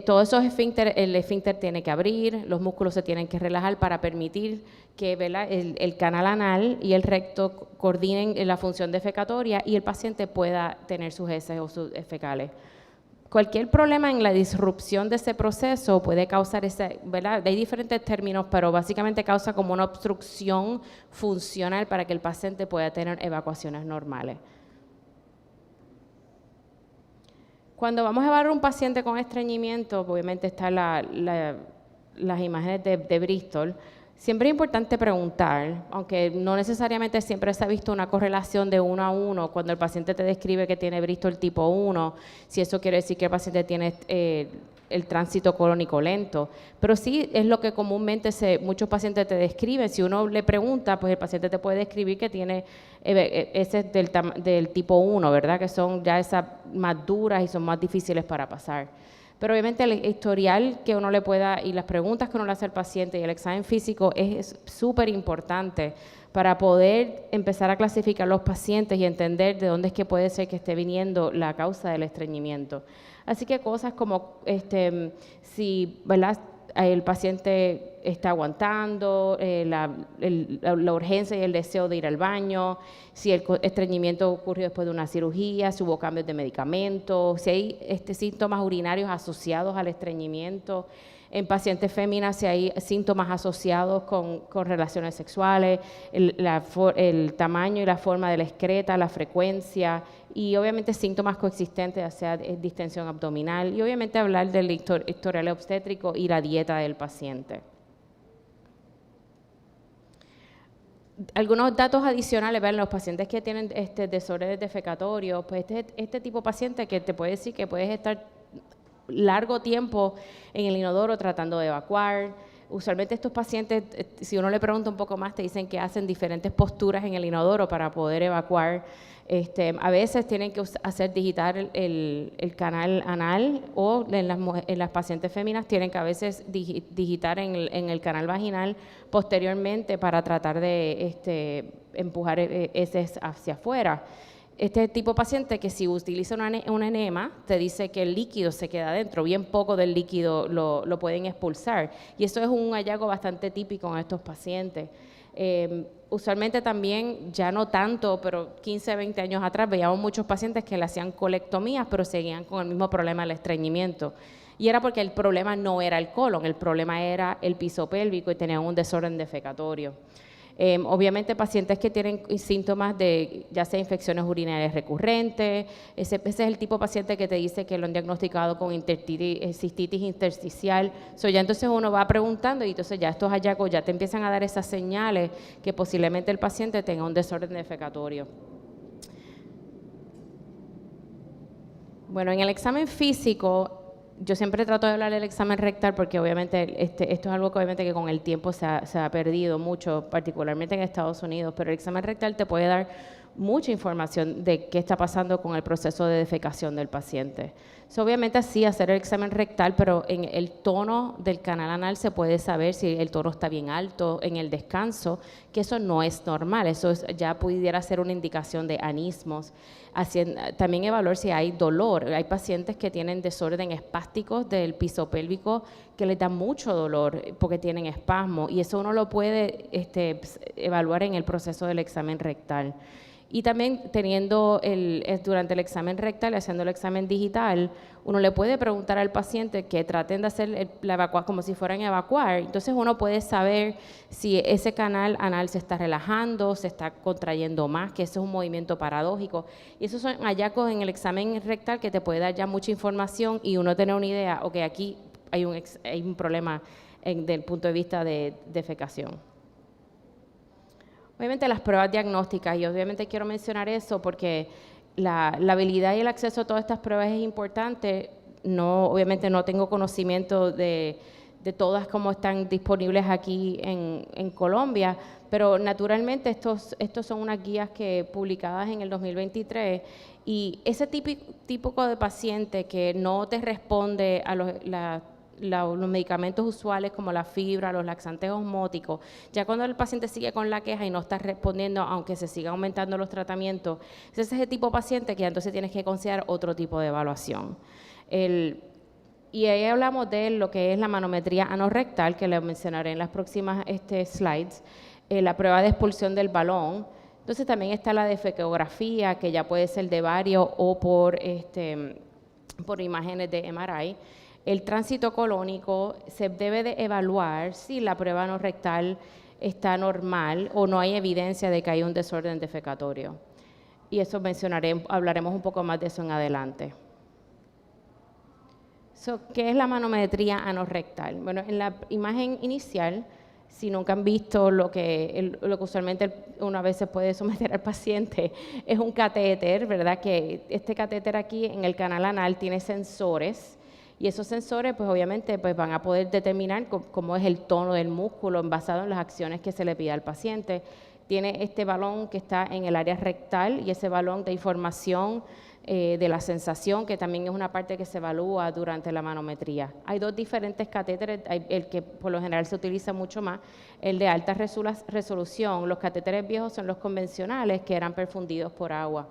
todos esos esfínteres, el esfínter tiene que abrir, los músculos se tienen que relajar para permitir que, ¿verdad?, el canal anal y el recto coordinen la función defecatoria y el paciente pueda tener sus heces o sus fecales. Cualquier problema en la disrupción de ese proceso puede causar ¿verdad? Hay diferentes términos, pero básicamente causa como una obstrucción funcional para que el paciente pueda tener evacuaciones normales. Cuando vamos a evaluar un paciente con estreñimiento, obviamente están las imágenes de Bristol. Siempre es importante preguntar, aunque no necesariamente siempre se ha visto una correlación de 1 a 1, cuando el paciente te describe que tiene Bristol tipo 1, si eso quiere decir que el paciente tiene el tránsito colónico lento, pero sí es lo que comúnmente muchos pacientes te describen. Si uno le pregunta, pues el paciente te puede describir que tiene, ese es del tipo 1, ¿verdad? Que son ya esas más duras y son más difíciles para pasar. Pero obviamente el historial que uno le pueda y las preguntas que uno le hace al paciente y el examen físico es súper importante para poder empezar a clasificar los pacientes y entender de dónde es que puede ser que esté viniendo la causa del estreñimiento. Así que cosas como si, ¿verdad?, el paciente está aguantando, la urgencia y el deseo de ir al baño, si el estreñimiento ocurrió después de una cirugía, si hubo cambios de medicamentos, si hay síntomas urinarios asociados al estreñimiento. En pacientes féminas, si hay síntomas asociados con relaciones sexuales, el tamaño y la forma de la excreta, la frecuencia y obviamente síntomas coexistentes, ya sea distensión abdominal y obviamente hablar del historial obstétrico y la dieta del paciente. Algunos datos adicionales, ¿ven? Los pacientes que tienen desórdenes defecatorios, pues este tipo de paciente que te puede decir que puedes estar largo tiempo en el inodoro tratando de evacuar. Usualmente estos pacientes, si uno le pregunta un poco más, te dicen que hacen diferentes posturas en el inodoro para poder evacuar. A veces tienen que digitar el canal anal o en las pacientes féminas tienen que a veces digitar en el canal vaginal posteriormente para tratar de empujar heces hacia afuera. Este tipo de paciente que si utiliza un enema, te dice que el líquido se queda adentro, bien poco del líquido lo pueden expulsar. Y eso es un hallazgo bastante típico en estos pacientes. Usualmente también, ya no tanto, pero 15, 20 años atrás, veíamos muchos pacientes que le hacían colectomías, pero seguían con el mismo problema del estreñimiento. Y era porque el problema no era el colon, el problema era el piso pélvico y tenían un desorden defecatorio. Obviamente pacientes que tienen síntomas de ya sea infecciones urinarias recurrentes, ese es el tipo de paciente que te dice que lo han diagnosticado con cistitis intersticial. Ya entonces uno va preguntando y entonces ya estos hallazgos ya te empiezan a dar esas señales que posiblemente el paciente tenga un desorden defecatorio. Bueno, en el examen físico, yo siempre trato de hablar del examen rectal porque obviamente esto es algo que obviamente que con el tiempo se ha perdido mucho, particularmente en Estados Unidos, pero el examen rectal te puede dar mucha información de qué está pasando con el proceso de defecación del paciente. Obviamente sí, hacer el examen rectal, pero en el tono del canal anal se puede saber si el tono está bien alto en el descanso, que eso no es normal, eso ya pudiera ser una indicación de anismos. También evaluar si hay dolor. Hay pacientes que tienen desorden espásticos del piso pélvico que les da mucho dolor porque tienen espasmo y eso uno lo puede evaluar en el proceso del examen rectal. Y también durante el examen rectal, haciendo el examen digital, uno le puede preguntar al paciente que traten de hacer la evacuación como si fueran a evacuar. Entonces uno puede saber si ese canal anal se está relajando, se está contrayendo más, que eso es un movimiento paradójico. Y esos son hallazgos en el examen rectal que te puede dar ya mucha información y uno tener una idea, ok, aquí hay un problema desde el punto de vista de defecación. Obviamente las pruebas diagnósticas, y obviamente quiero mencionar eso porque la habilidad y el acceso a todas estas pruebas es importante. Obviamente no tengo conocimiento de todas como están disponibles aquí en Colombia, pero naturalmente estos son unas guías publicadas en el 2023 y ese típico de paciente que no te responde a los medicamentos usuales como la fibra, los laxantes osmóticos, ya cuando el paciente sigue con la queja y no está respondiendo, aunque se sigan aumentando los tratamientos, ese es el tipo de paciente que entonces tienes que considerar otro tipo de evaluación. Y ahí hablamos de lo que es la manometría anorrectal, que les mencionaré en las próximas slides, la prueba de expulsión del balón. Entonces también está la defecografía, que ya puede ser de vario o por imágenes de MRI. El tránsito colónico se debe de evaluar si la prueba anorrectal está normal o no hay evidencia de que hay un desorden defecatorio. Y eso hablaremos un poco más de eso en adelante. ¿Qué es la manometría anorrectal? Bueno, en la imagen inicial, si nunca han visto lo que usualmente una vez se puede someter al paciente, es un catéter, ¿verdad? Que este catéter aquí en el canal anal tiene sensores Y esos sensores, pues obviamente, pues van a poder determinar cómo es el tono del músculo basado en las acciones que se le pide al paciente. Tiene este balón que está en el área rectal y ese balón de información de la sensación, que también es una parte que se evalúa durante la manometría. Hay dos diferentes catéteres, el que por lo general se utiliza mucho más, el de alta resolución. Los catéteres viejos son los convencionales que eran perfundidos por agua.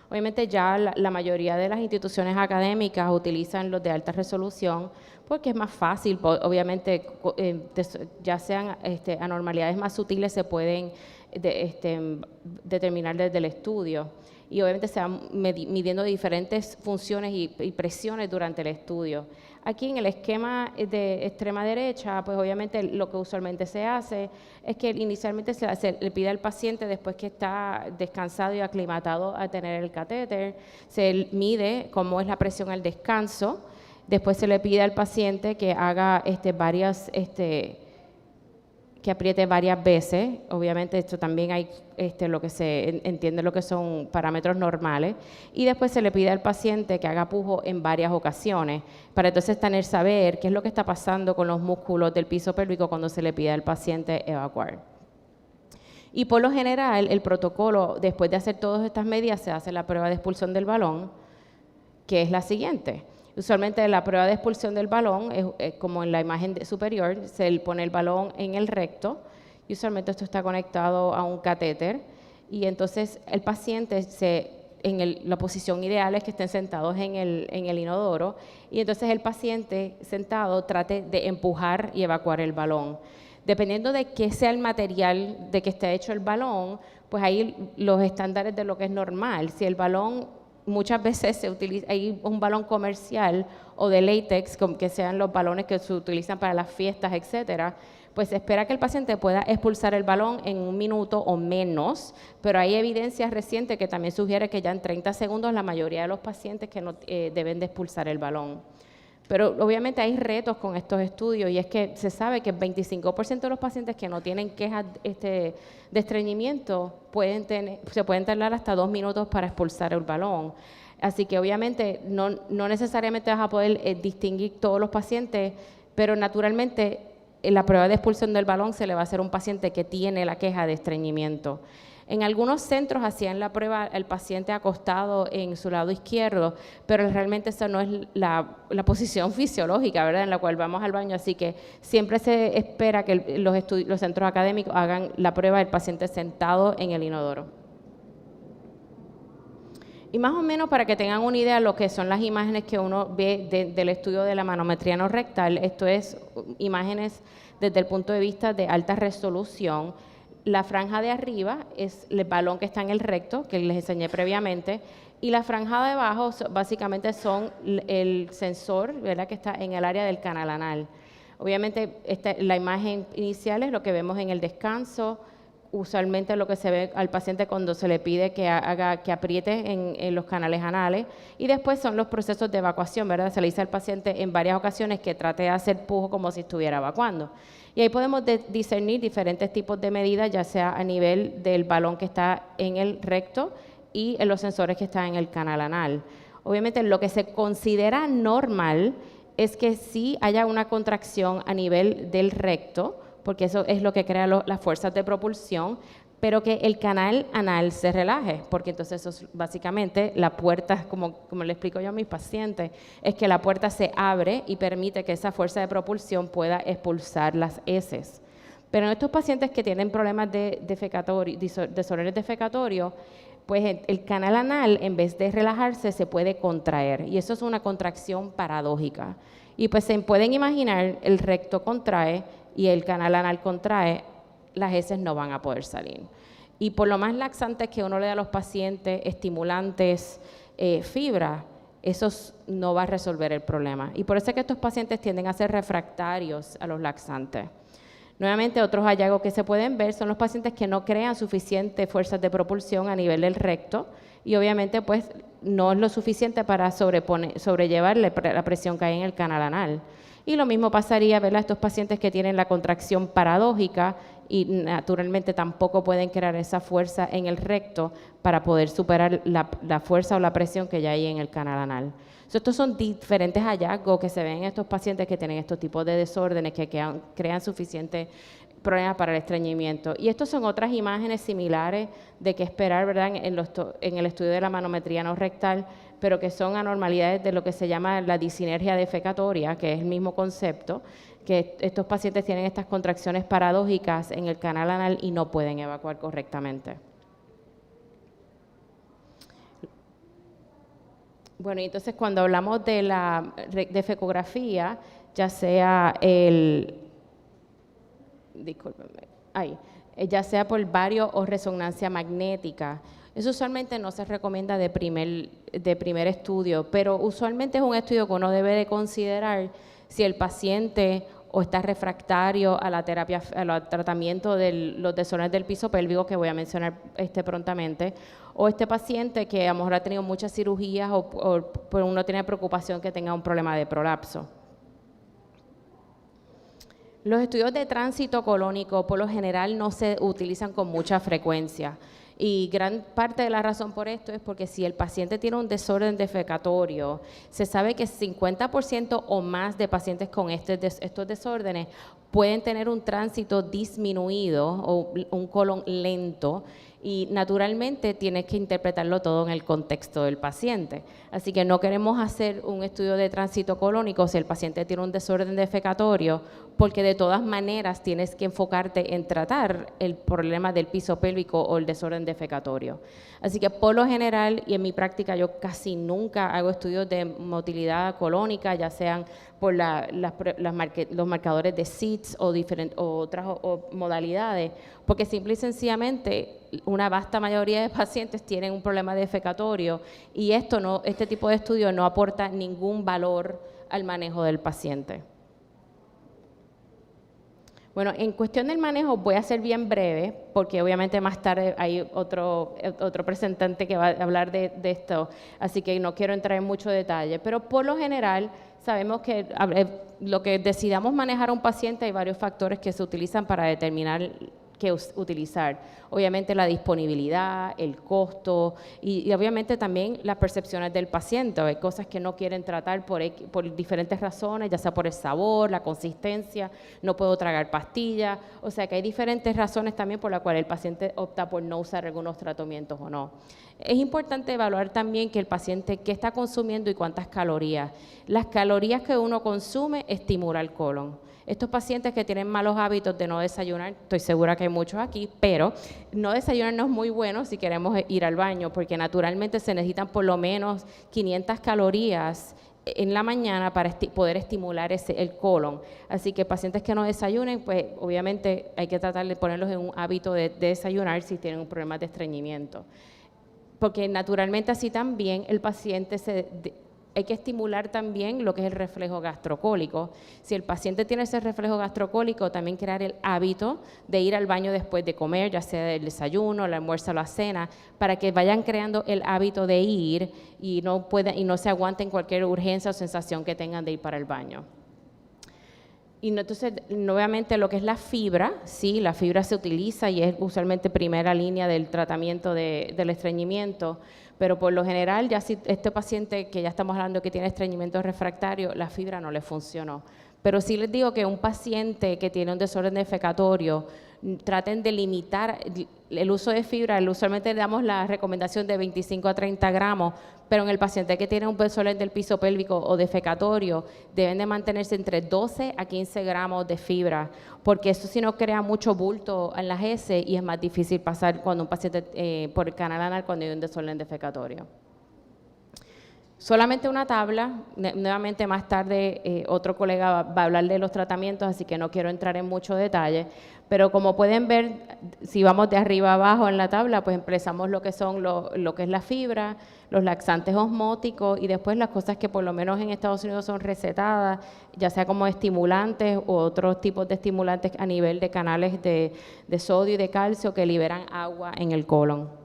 Obviamente ya la mayoría de las instituciones académicas utilizan los de alta resolución porque es más fácil, obviamente ya sean anormalidades más sutiles se pueden determinar desde el estudio y obviamente se van midiendo diferentes funciones y presiones durante el estudio. Aquí en el esquema de extrema derecha, pues obviamente lo que usualmente se hace es que inicialmente se le pide al paciente, después que está descansado y aclimatado a tener el catéter, se mide cómo es la presión al descanso, después se le pide al paciente que haga que apriete varias veces. Obviamente esto también hay lo que se entiende lo que son parámetros normales, y después se le pide al paciente que haga pujo en varias ocasiones, para entonces saber qué es lo que está pasando con los músculos del piso pélvico cuando se le pide al paciente evacuar. Y por lo general, el protocolo, después de hacer todas estas medidas, se hace la prueba de expulsión del balón, que es la siguiente. Usualmente la prueba de expulsión del balón es como en la imagen superior, se le pone el balón en el recto y usualmente esto está conectado a un catéter y entonces el paciente la posición ideal es que estén sentados en el inodoro y entonces el paciente sentado trate de empujar y evacuar el balón. Dependiendo de qué sea el material de que esté hecho el balón, pues ahí los estándares de lo que es normal. Si el balón muchas veces se utiliza, hay un balón comercial o de látex, que sean los balones que se utilizan para las fiestas, etcétera, pues se espera que el paciente pueda expulsar el balón en 1 minuto o menos, pero hay evidencia reciente que también sugiere que ya en 30 segundos la mayoría de los pacientes que no deben de expulsar el balón. Pero obviamente hay retos con estos estudios y es que se sabe que el 25% de los pacientes que no tienen quejas de estreñimiento se pueden tardar hasta 2 minutos para expulsar el balón. Así que obviamente no necesariamente vas a poder distinguir todos los pacientes, pero naturalmente en la prueba de expulsión del balón se le va a hacer a un paciente que tiene la queja de estreñimiento. En algunos centros hacían la prueba el paciente acostado en su lado izquierdo, pero realmente esa no es la posición fisiológica, ¿verdad?, en la cual vamos al baño, así que siempre se espera que los centros académicos hagan la prueba del paciente sentado en el inodoro. Y más o menos para que tengan una idea de lo que son las imágenes que uno ve del estudio de la manometría no rectal, esto es imágenes desde el punto de vista de alta resolución. La franja de arriba es el balón que está en el recto, que les enseñé previamente, y la franja de abajo básicamente son el sensor, ¿verdad?, que está en el área del canal anal. Obviamente la imagen inicial es lo que vemos en el descanso, usualmente lo que se ve al paciente cuando se le pide que apriete en los canales anales, y después son los procesos de evacuación, ¿verdad? Se le dice al paciente en varias ocasiones que trate de hacer pujo como si estuviera evacuando. Y ahí podemos discernir diferentes tipos de medidas, ya sea a nivel del balón que está en el recto y en los sensores que están en el canal anal. Obviamente lo que se considera normal es que sí haya una contracción a nivel del recto, porque eso es lo que crea las fuerzas de propulsión, pero que el canal anal se relaje, porque entonces eso es básicamente la puerta, como le explico yo a mis pacientes, es que la puerta se abre y permite que esa fuerza de propulsión pueda expulsar las heces. Pero en estos pacientes que tienen problemas de desórdenes defecatorios, pues el canal anal, en vez de relajarse, se puede contraer, y eso es una contracción paradójica. Y pues se pueden imaginar, el recto contrae y el canal anal contrae, las heces no van a poder salir. Y por lo más laxantes que uno le da a los pacientes, estimulantes, fibra, eso no va a resolver el problema. Y por eso es que estos pacientes tienden a ser refractarios a los laxantes. Nuevamente, otros hallazgos que se pueden ver son los pacientes que no crean suficientes fuerzas de propulsión a nivel del recto, y obviamente pues no es lo suficiente para sobrellevar la presión que hay en el canal anal. Y lo mismo pasaría, ¿verdad?, a estos pacientes que tienen la contracción paradójica y naturalmente tampoco pueden crear esa fuerza en el recto para poder superar la fuerza o la presión que ya hay en el canal anal. Estos son diferentes hallazgos que se ven en estos pacientes que tienen estos tipos de desórdenes que crean suficiente problemas para el estreñimiento. Y estos son otras imágenes similares de qué esperar, ¿verdad?, en el estudio de la manometría no rectal, pero que son anormalidades de lo que se llama la disinergia defecatoria, que es el mismo concepto, que estos pacientes tienen estas contracciones paradójicas en el canal anal y no pueden evacuar correctamente. Bueno, y entonces cuando hablamos de la defecografía, ya sea ya sea por bario o resonancia magnética, eso usualmente no se recomienda de primer estudio, pero usualmente es un estudio que uno debe de considerar si el paciente o está refractario a la terapia, al tratamiento de los desórdenes del piso pélvico, que voy a mencionar prontamente, o este paciente que a lo mejor ha tenido muchas cirugías o uno tiene preocupación que tenga un problema de prolapso. Los estudios de tránsito colónico por lo general no se utilizan con mucha frecuencia y gran parte de la razón por esto es porque si el paciente tiene un desorden defecatorio, se sabe que 50% o más de pacientes con estos desórdenes pueden tener un tránsito disminuido o un colon lento y naturalmente tienes que interpretarlo todo en el contexto del paciente. Así que no queremos hacer un estudio de tránsito colónico si el paciente tiene un desorden defecatorio, porque de todas maneras tienes que enfocarte en tratar el problema del piso pélvico o el desorden defecatorio. Así que por lo general, y en mi práctica yo casi nunca hago estudios de motilidad colónica, ya sean por los marcadores de SIDS o otras modalidades, porque simple y sencillamente una vasta mayoría de pacientes tienen un problema defecatorio y este tipo de estudio no aporta ningún valor al manejo del paciente. Bueno, en cuestión del manejo voy a ser bien breve, porque obviamente más tarde hay otro presentante que va a hablar de esto, así que no quiero entrar en mucho detalle, pero por lo general sabemos que lo que decidamos manejar a un paciente hay varios factores que se utilizan para determinar qué utilizar. Obviamente la disponibilidad, el costo y obviamente también las percepciones del paciente. Hay cosas que no quieren tratar por diferentes razones, ya sea por el sabor, la consistencia, no puedo tragar pastillas, o sea que hay diferentes razones también por las cuales el paciente opta por no usar algunos tratamientos o no. Es importante evaluar también que el paciente qué está consumiendo y cuántas calorías. Las calorías que uno consume estimulan el colon. Estos pacientes que tienen malos hábitos de no desayunar, estoy segura que hay muchos aquí, pero no desayunar no es muy bueno si queremos ir al baño, porque naturalmente se necesitan por lo menos 500 calorías en la mañana para poder estimular el colon. Así que pacientes que no desayunen, pues obviamente hay que tratar de ponerlos en un hábito de desayunar si tienen un problema de estreñimiento. Porque naturalmente así también el paciente hay que estimular también lo que es el reflejo gastrocólico. Si el paciente tiene ese reflejo gastrocólico, también crear el hábito de ir al baño después de comer, ya sea el desayuno, el almuerzo o la cena, para que vayan creando el hábito de ir y no se aguanten cualquier urgencia o sensación que tengan de ir para el baño. Y entonces, nuevamente, lo que es la fibra, sí, la fibra se utiliza y es usualmente primera línea del tratamiento del estreñimiento, pero por lo general, ya si este paciente que ya estamos hablando que tiene estreñimiento refractario, la fibra no le funcionó. Pero sí les digo que un paciente que tiene un desorden defecatorio, traten de limitar el uso de fibra. Usualmente le damos la recomendación de 25 a 30 gramos, pero en el paciente que tiene un desorden del piso pélvico o defecatorio, deben de mantenerse entre 12 a 15 gramos de fibra, porque eso sí no crea mucho bulto en las heces y es más difícil pasar cuando un paciente por el canal anal cuando hay un desorden defecatorio. Solamente una tabla, nuevamente más tarde otro colega va a hablar de los tratamientos, así que no quiero entrar en mucho detalle, pero como pueden ver, si vamos de arriba a abajo en la tabla, pues empezamos lo que son lo que es la fibra, los laxantes osmóticos y después las cosas que por lo menos en Estados Unidos son recetadas, ya sea como estimulantes u otros tipos de estimulantes a nivel de canales de sodio y de calcio que liberan agua en el colon.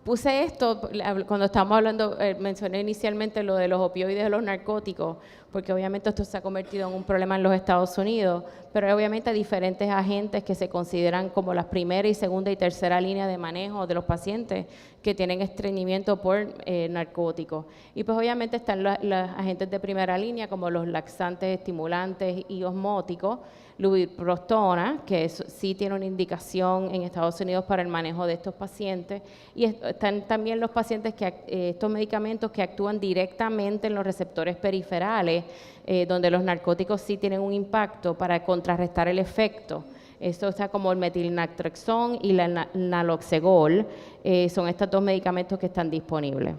Puse esto cuando estábamos hablando, mencioné inicialmente lo de los opioides, de los narcóticos, porque obviamente esto se ha convertido en un problema en los Estados Unidos, pero obviamente hay diferentes agentes que se consideran como las primera y segunda y tercera línea de manejo de los pacientes que tienen estreñimiento por narcóticos. Y pues obviamente están los agentes de primera línea como los laxantes, estimulantes y osmóticos, lubiprostona, que sí tiene una indicación en Estados Unidos para el manejo de estos pacientes, y están también los pacientes estos medicamentos que actúan directamente en los receptores periferales, donde los narcóticos sí tienen un impacto para contrarrestar el efecto. Esto está como el metilnaltrexón y la naloxegol, son estos dos medicamentos que están disponibles.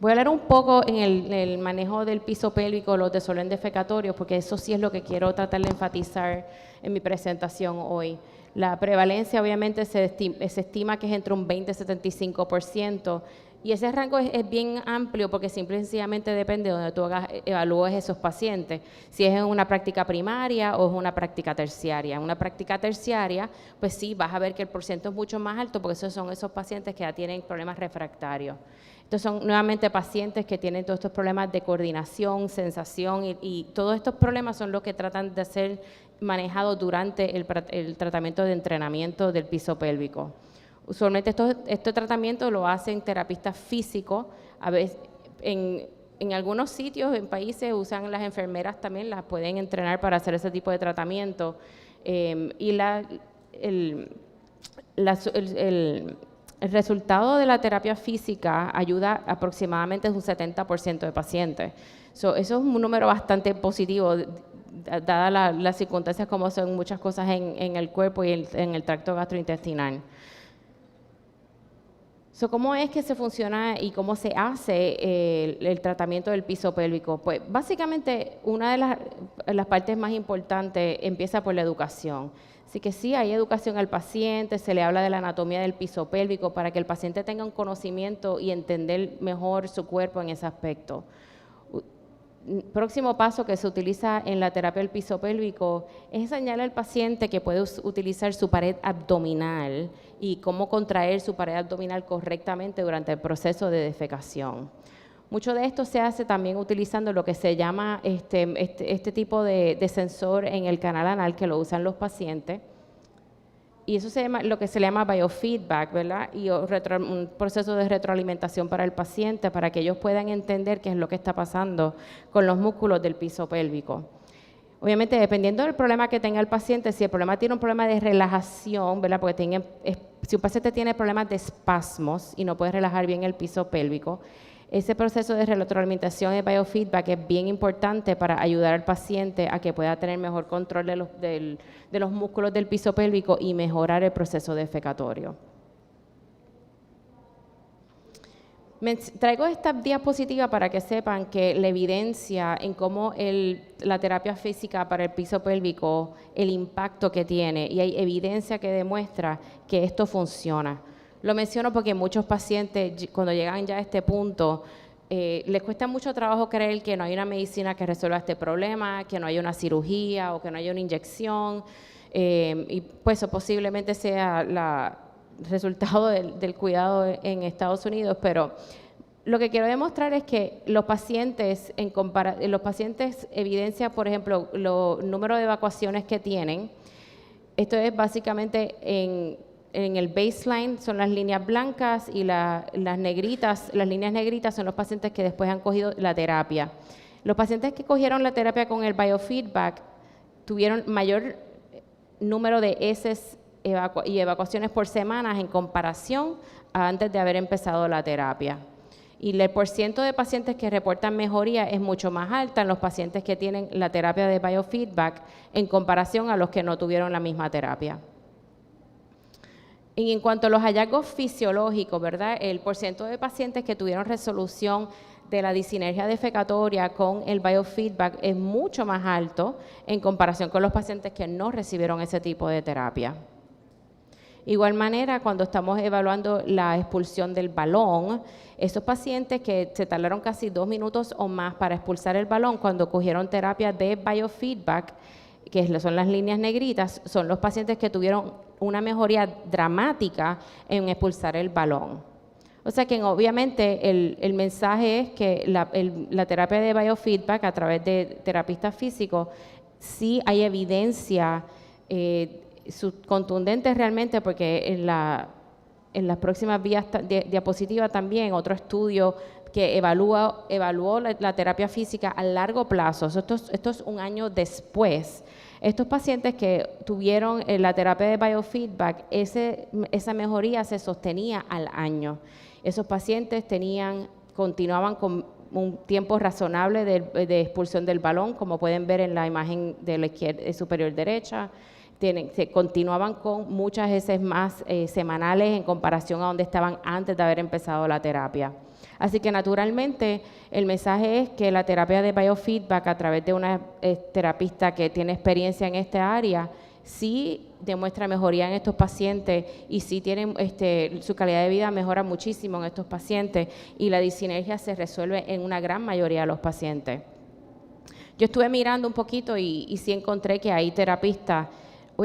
Voy a hablar un poco en el manejo del piso pélvico, los desórdenes defecatorios, porque eso sí es lo que quiero tratar de enfatizar en mi presentación hoy. La prevalencia obviamente se estima que es entre un 20 y 75%, y ese rango es bien amplio porque simple y sencillamente depende de donde tú evalúes esos pacientes, si es en una práctica primaria o es una práctica terciaria. En una práctica terciaria, pues sí, vas a ver que el porcentaje es mucho más alto porque esos son esos pacientes que ya tienen problemas refractarios. Estos son nuevamente pacientes que tienen todos estos problemas de coordinación, sensación y todos estos problemas son los que tratan de ser manejados durante el tratamiento de entrenamiento del piso pélvico. Usualmente este tratamiento lo hacen terapistas físicos, a veces en algunos sitios, en países, usan las enfermeras también, las pueden entrenar para hacer ese tipo de tratamiento. Y el resultado de la terapia física ayuda aproximadamente a un 70% de pacientes. Eso es un número bastante positivo, dadas las circunstancias como son muchas cosas en el cuerpo y en el tracto gastrointestinal. ¿Cómo es que se funciona y cómo se hace el tratamiento del piso pélvico? Pues básicamente una de las partes más importantes empieza por la educación. Así que sí, hay educación al paciente, se le habla de la anatomía del piso pélvico para que el paciente tenga un conocimiento y entender mejor su cuerpo en ese aspecto. Próximo paso que se utiliza en la terapia del piso pélvico es enseñarle al paciente que puede utilizar su pared abdominal y cómo contraer su pared abdominal correctamente durante el proceso de defecación. Mucho de esto se hace también utilizando lo que se llama este tipo de sensor en el canal anal que lo usan los pacientes. Y eso se llama, lo que se le llama biofeedback, ¿verdad? Y un proceso de retroalimentación para el paciente, para que ellos puedan entender qué es lo que está pasando con los músculos del piso pélvico. Obviamente, dependiendo del problema que tenga el paciente, si el problema tiene un problema de relajación, ¿verdad? Porque si un paciente tiene problemas de espasmos y no puede relajar bien el piso pélvico, ese proceso de retroalimentación y biofeedback es bien importante para ayudar al paciente a que pueda tener mejor control de los músculos del piso pélvico y mejorar el proceso defecatorio. Traigo esta diapositiva para que sepan que la evidencia en cómo la terapia física para el piso pélvico, el impacto que tiene, y hay evidencia que demuestra que esto funciona. Lo menciono porque muchos pacientes, cuando llegan ya a este punto, les cuesta mucho trabajo creer que no hay una medicina que resuelva este problema, que no hay una cirugía o que no hay una inyección, y pues eso posiblemente sea el resultado del cuidado en Estados Unidos, pero lo que quiero demostrar es que los pacientes evidencia, por ejemplo, los números de evacuaciones que tienen. Esto es básicamente en el baseline son las líneas blancas y las líneas negritas son los pacientes que después han cogido la terapia. Los pacientes que cogieron la terapia con el biofeedback tuvieron mayor número de heces y evacuaciones por semana en comparación a antes de haber empezado la terapia. Y el porcentaje de pacientes que reportan mejoría es mucho más alta en los pacientes que tienen la terapia de biofeedback en comparación a los que no tuvieron la misma terapia. Y en cuanto a los hallazgos fisiológicos, ¿verdad? El porcentaje de pacientes que tuvieron resolución de la disinergia defecatoria con el biofeedback es mucho más alto en comparación con los pacientes que no recibieron ese tipo de terapia. Igual manera, cuando estamos evaluando la expulsión del balón, esos pacientes que se tardaron casi 2 minutos o más para expulsar el balón cuando cogieron terapia de biofeedback, que son las líneas negritas, son los pacientes que tuvieron una mejoría dramática en expulsar el balón. O sea que obviamente el mensaje es que la terapia de biofeedback a través de terapistas físicos, sí hay evidencia contundente realmente, porque en las próximas diapositivas también otro estudio que evaluó la terapia física a largo plazo. Esto es un año después. Estos pacientes que tuvieron la terapia de biofeedback, esa mejoría se sostenía al año. Esos pacientes continuaban con un tiempo razonable de expulsión del balón, como pueden ver en la imagen de la izquierda superior derecha. Se continuaban con muchas veces más semanales en comparación a donde estaban antes de haber empezado la terapia. Así que naturalmente el mensaje es que la terapia de biofeedback a través de una terapista que tiene experiencia en esta área sí demuestra mejoría en estos pacientes y sí tienen su calidad de vida mejora muchísimo en estos pacientes y la disinergia se resuelve en una gran mayoría de los pacientes. Yo estuve mirando un poquito y sí encontré que hay terapistas.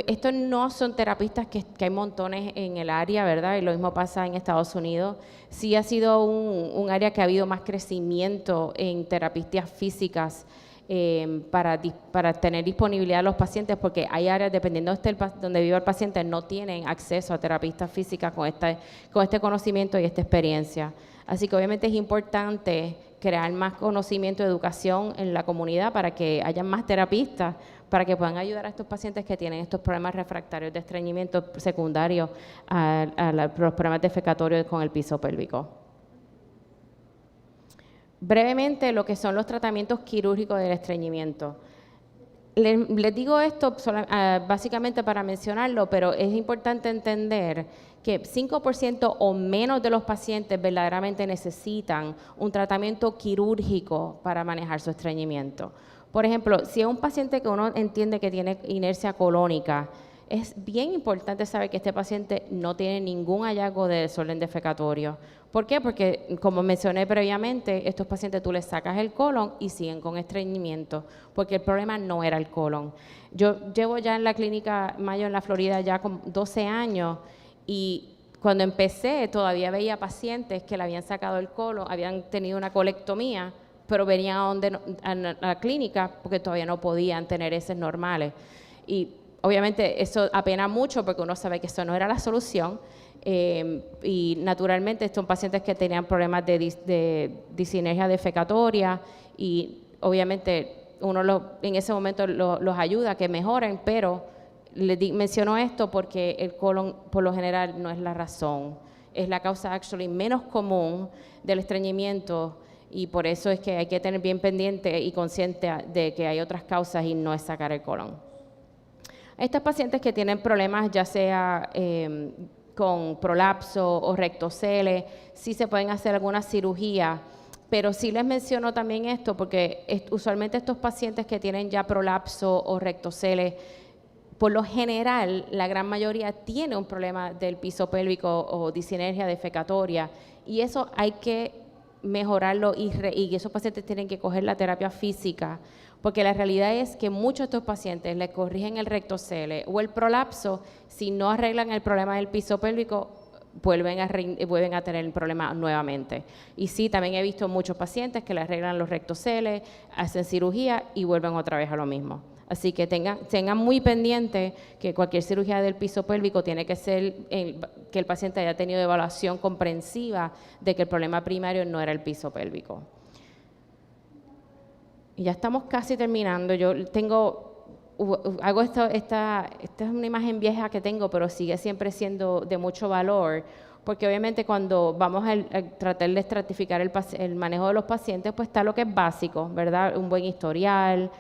Estos no son terapistas que hay montones en el área, ¿verdad? Y lo mismo pasa en Estados Unidos. Sí ha sido un área que ha habido más crecimiento en terapistas físicas para tener disponibilidad a los pacientes, porque hay áreas, dependiendo donde viva el paciente, no tienen acceso a terapistas físicas con este conocimiento y esta experiencia. Así que obviamente es importante crear más conocimiento y educación en la comunidad para que haya más terapistas, para que puedan ayudar a estos pacientes que tienen estos problemas refractarios de estreñimiento secundarios a los problemas defecatorios con el piso pélvico. Brevemente, lo que son los tratamientos quirúrgicos del estreñimiento. Les digo esto básicamente para mencionarlo, pero es importante entender que 5% o menos de los pacientes verdaderamente necesitan un tratamiento quirúrgico para manejar su estreñimiento. Por ejemplo, si es un paciente que uno entiende que tiene inercia colónica, es bien importante saber que este paciente no tiene ningún hallazgo de desorden defecatorio. ¿Por qué? Porque, como mencioné previamente, estos pacientes tú les sacas el colon y siguen con estreñimiento, porque el problema no era el colon. Yo llevo ya en la clínica Mayo en la Florida ya con 12 años y cuando empecé todavía veía pacientes que le habían sacado el colon, habían tenido una colectomía, pero venían a la clínica porque todavía no podían tener heces normales. Y obviamente eso apena mucho porque uno sabe que eso no era la solución y naturalmente estos son pacientes que tenían problemas de disinergia defecatoria y obviamente uno en ese momento los ayuda a que mejoren, pero menciono esto porque el colon por lo general no es la razón, es la causa menos común del estreñimiento. Y por eso es que hay que tener bien pendiente y consciente de que hay otras causas y no es sacar el colon. Estos pacientes que tienen problemas ya sea con prolapso o rectocele, sí se pueden hacer alguna cirugía, pero sí les menciono también esto porque usualmente estos pacientes que tienen ya prolapso o rectocele, por lo general la gran mayoría tiene un problema del piso pélvico o disinergia defecatoria y eso hay que mejorarlo y esos pacientes tienen que coger la terapia física, porque la realidad es que muchos de estos pacientes les corrigen el rectocele o el prolapso, si no arreglan el problema del piso pélvico, vuelven a tener el problema nuevamente. Y sí, también he visto muchos pacientes que le arreglan los rectoceles, hacen cirugía y vuelven otra vez a lo mismo. Así que tengan muy pendiente que cualquier cirugía del piso pélvico tiene que ser que el paciente haya tenido evaluación comprensiva de que el problema primario no era el piso pélvico. Y ya estamos casi terminando. Esta es una imagen vieja que tengo, pero sigue siempre siendo de mucho valor, porque obviamente cuando vamos a tratar de estratificar el manejo de los pacientes, pues está lo que es básico, ¿verdad? Un buen historial,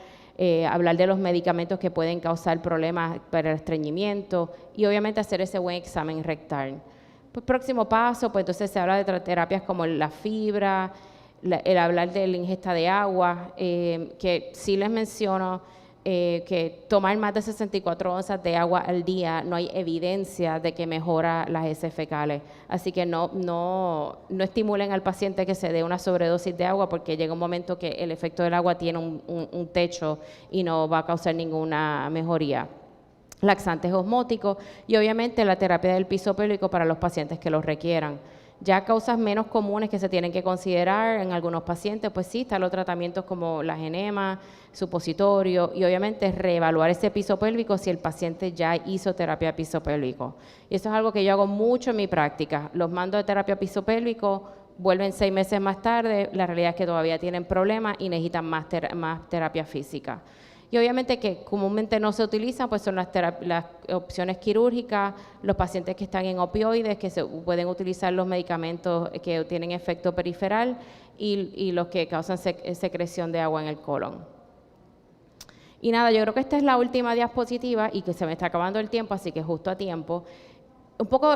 hablar de los medicamentos que pueden causar problemas para el estreñimiento y obviamente hacer ese buen examen rectal. Pues próximo paso, pues entonces se habla de terapias como la fibra, el hablar de la ingesta de agua, que sí les menciono, que tomar más de 64 onzas de agua al día no hay evidencia de que mejora las heces fecales. Así que no estimulen al paciente que se dé una sobredosis de agua, porque llega un momento que el efecto del agua tiene un techo y no va a causar ninguna mejoría. Laxantes osmóticos y obviamente la terapia del piso pélvico para los pacientes que los requieran. Ya causas menos comunes que se tienen que considerar en algunos pacientes, pues sí, están los tratamientos como las enemas, supositorio, y obviamente reevaluar ese piso pélvico si el paciente ya hizo terapia de piso pélvico. Y eso es algo que yo hago mucho en mi práctica. Los mando de terapia piso pélvico, vuelven 6 meses más tarde, la realidad es que todavía tienen problemas y necesitan más terapia física. Y obviamente que comúnmente no se utilizan, pues son las opciones quirúrgicas, los pacientes que están en opioides, que se pueden utilizar los medicamentos que tienen efecto periferal y los que causan secreción de agua en el colon. Y nada, yo creo que esta es la última diapositiva y que se me está acabando el tiempo, así que justo a tiempo. Un poco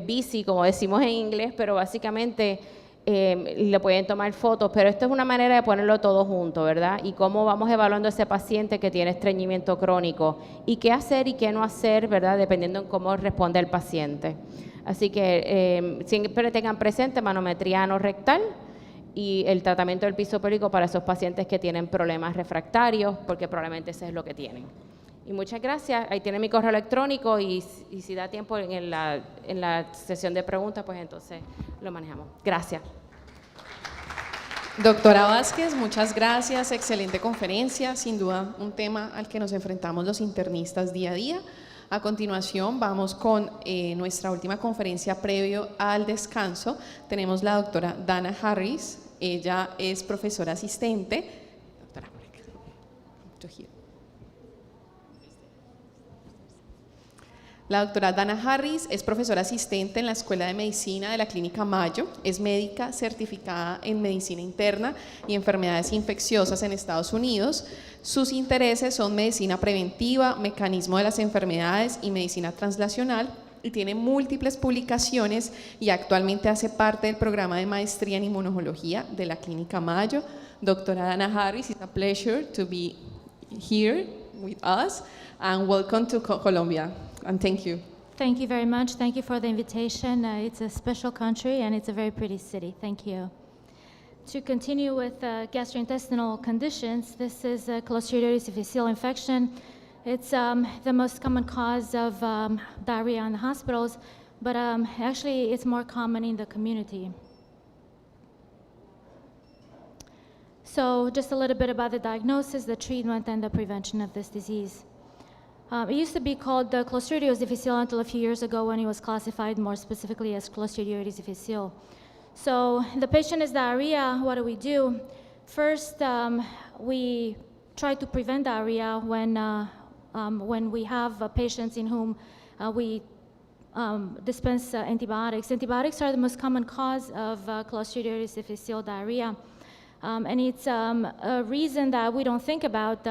busy, como decimos en inglés, pero básicamente le pueden tomar fotos, pero esto es una manera de ponerlo todo junto, ¿verdad? Y cómo vamos evaluando a ese paciente que tiene estreñimiento crónico y qué hacer y qué no hacer, ¿verdad? Dependiendo en cómo responde el paciente. Así que siempre tengan presente manometría anorrectal y el tratamiento del piso pélvico para esos pacientes que tienen problemas refractarios, porque probablemente ese es lo que tienen. Y muchas gracias. Ahí tiene mi correo electrónico y si da tiempo en la sesión de preguntas, pues entonces lo manejamos. Gracias. Doctora Vázquez, muchas gracias. Excelente conferencia. Sin duda, un tema al que nos enfrentamos los internistas día a día. A continuación, vamos con nuestra última conferencia previo al descanso. Tenemos la doctora Dana Harris. Ella es profesora asistente. Doctora, por acá. La doctora Dana Harris es profesora asistente en la Escuela de Medicina de la Clínica Mayo, es médica certificada en Medicina Interna y Enfermedades Infecciosas en Estados Unidos. Sus intereses son medicina preventiva, mecanismo de las enfermedades y medicina translacional, y tiene múltiples publicaciones y actualmente hace parte del programa de maestría en inmunología de la Clínica Mayo. Doctora Dana Harris, it's a pleasure to be here with us and welcome to Colombia. And thank you. Thank you very much. Thank you for the invitation. It's a special country and it's a very pretty city. Thank you. To continue with gastrointestinal conditions, this is a Clostridioides difficile infection. It's the most common cause of diarrhea in the hospitals, but actually it's more common in the community. So just a little bit about the diagnosis, the treatment, and the prevention of this disease. It used to be called Clostridioides difficile until a few years ago when it was classified more specifically as Clostridioides difficile. So the patient has diarrhea. What do? First, we try to prevent diarrhea when we have patients in whom we dispense antibiotics. Antibiotics are the most common cause of Clostridioides difficile diarrhea. And it's a reason that we don't think about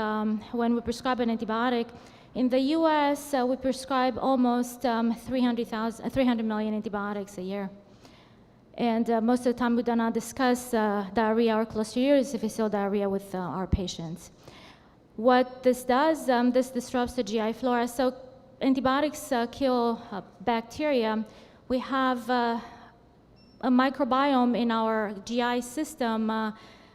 when we prescribe an antibiotic. In the US, we prescribe almost 300 million antibiotics a year. And most of the time we do not discuss diarrhea or Clostridioides difficile diarrhea with our patients. What this does, this disrupts the GI flora. So antibiotics kill bacteria. We have a microbiome in our GI system,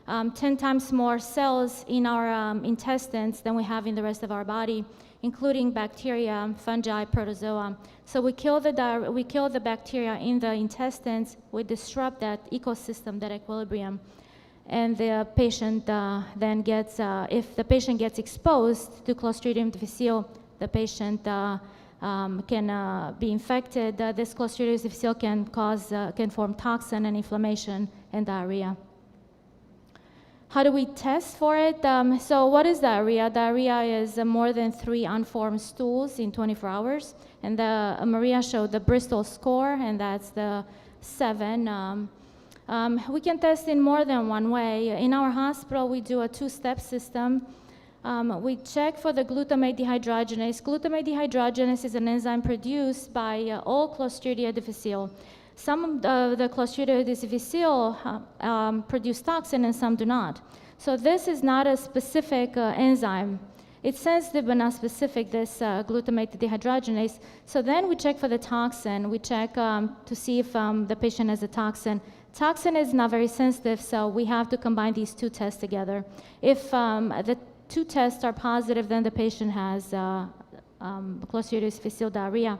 10 times more cells in our intestines than we have in the rest of our body, including bacteria, fungi, protozoa. So we kill the bacteria in the intestines, we disrupt that ecosystem, that equilibrium, and the patient then gets, if the patient gets exposed to Clostridium difficile, the patient can be infected. This Clostridioides difficile can form toxin and inflammation and diarrhea. How do we test for it? So what is diarrhea? Diarrhea is more than 3 unformed stools in 24 hours. And Maria showed the Bristol score, and that's the 7. We can test in more than one way. In our hospital, we do a 2-step system. We check for the glutamate dehydrogenase. Glutamate dehydrogenase is an enzyme produced by all Clostridia difficile. Some of the Clostridium difficile produce toxin and some do not. So this is not a specific enzyme. It's sensitive but not specific, this glutamate dehydrogenase. So then we check for the toxin. We check to see if the patient has a toxin. Toxin is not very sensitive, so we have to combine these two tests together. If the two tests are positive, then the patient has Clostridium difficile diarrhea.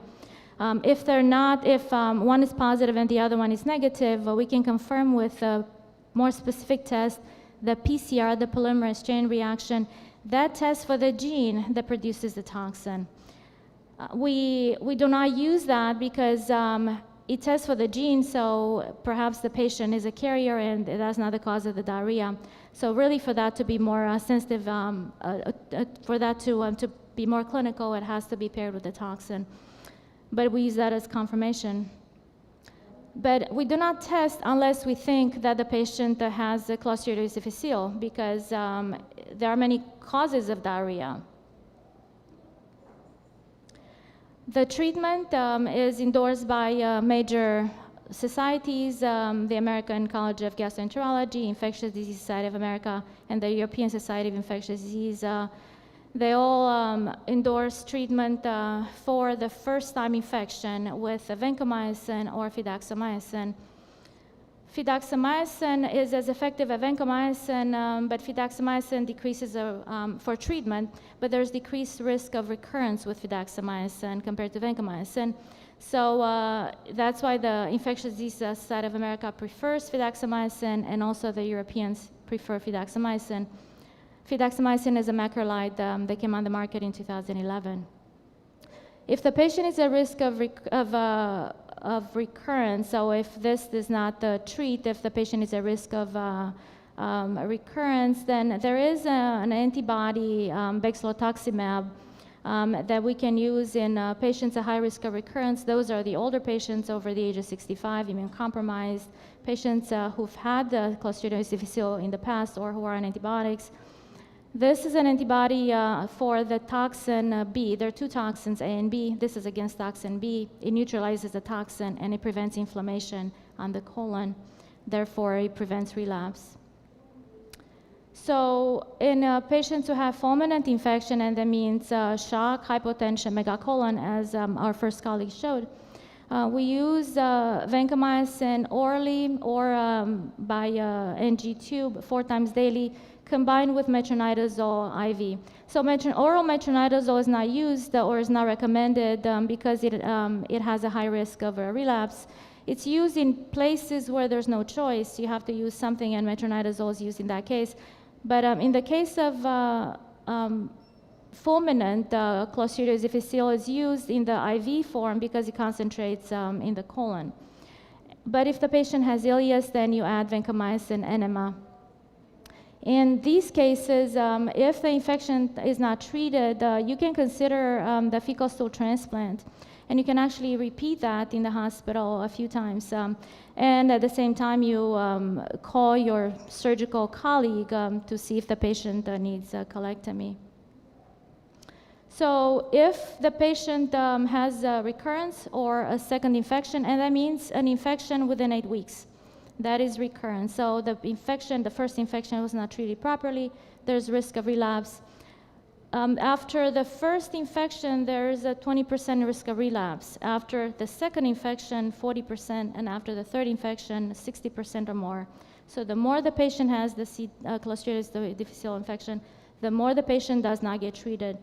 If they're not, if one is positive and the other one is negative, we can confirm with a more specific test, the PCR, the polymerase chain reaction, that tests for the gene that produces the toxin. We do not use that because it tests for the gene, so perhaps the patient is a carrier and that's not the cause of the diarrhea. So really for that to be more sensitive, for that to be more clinical, it has to be paired with the toxin. But we use that as confirmation. But we do not test unless we think that the patient has a Clostridium difficile because there are many causes of diarrhea. The treatment is endorsed by major societies, the American College of Gastroenterology, Infectious Disease Society of America, and the European Society of Infectious Disease. They all endorse treatment for the first-time infection with vancomycin or fidaxomicin. Fidaxomicin is as effective as vancomycin, but fidaxomicin decreases for treatment, but there's decreased risk of recurrence with fidaxomicin compared to vancomycin. So that's why the Infectious Disease Society of America prefers fidaxomicin, and also the Europeans prefer fidaxomicin. Fidaxomicin is a macrolide that came on the market in 2011. If the patient is at risk of recurrence, so if this does not treat, if the patient is at risk of recurrence, then there is an antibody, bexlotoximab, that we can use in patients at high risk of recurrence. Those are the older patients over the age of 65, immunocompromised, patients who've had the Clostridium difficile in the past or who are on antibiotics. This is an antibody for the toxin B. There are two toxins, A and B. This is against toxin B. It neutralizes the toxin and it prevents inflammation on the colon. Therefore, it prevents relapse. So in patients who have fulminant infection, and that means shock, hypotension, megacolon, as our first colleague showed, we use vancomycin orally or by NG tube 4 times daily, combined with metronidazole IV. So oral metronidazole is not used or is not recommended because it has a high risk of a relapse. It's used in places where there's no choice. You have to use something, and metronidazole is used in that case. But in the case of fulminant, Clostridium difficile is used in the IV form because it concentrates in the colon. But if the patient has ileus, then you add vancomycin enema. In these cases, if the infection is not treated, you can consider the fecal stool transplant. And you can actually repeat that in the hospital a few times. And at the same time, you call your surgical colleague to see if the patient needs a colectomy. So if the patient has a recurrence or a second infection, and that means an infection within 8 weeks, that is recurrence. So the infection, the first infection was not treated properly, there's risk of relapse. After the first infection, there's a 20% risk of relapse. After the second infection, 40%, and after the third infection, 60% or more. So the more the patient has the Clostridium difficile infection, the more the patient does not get treated.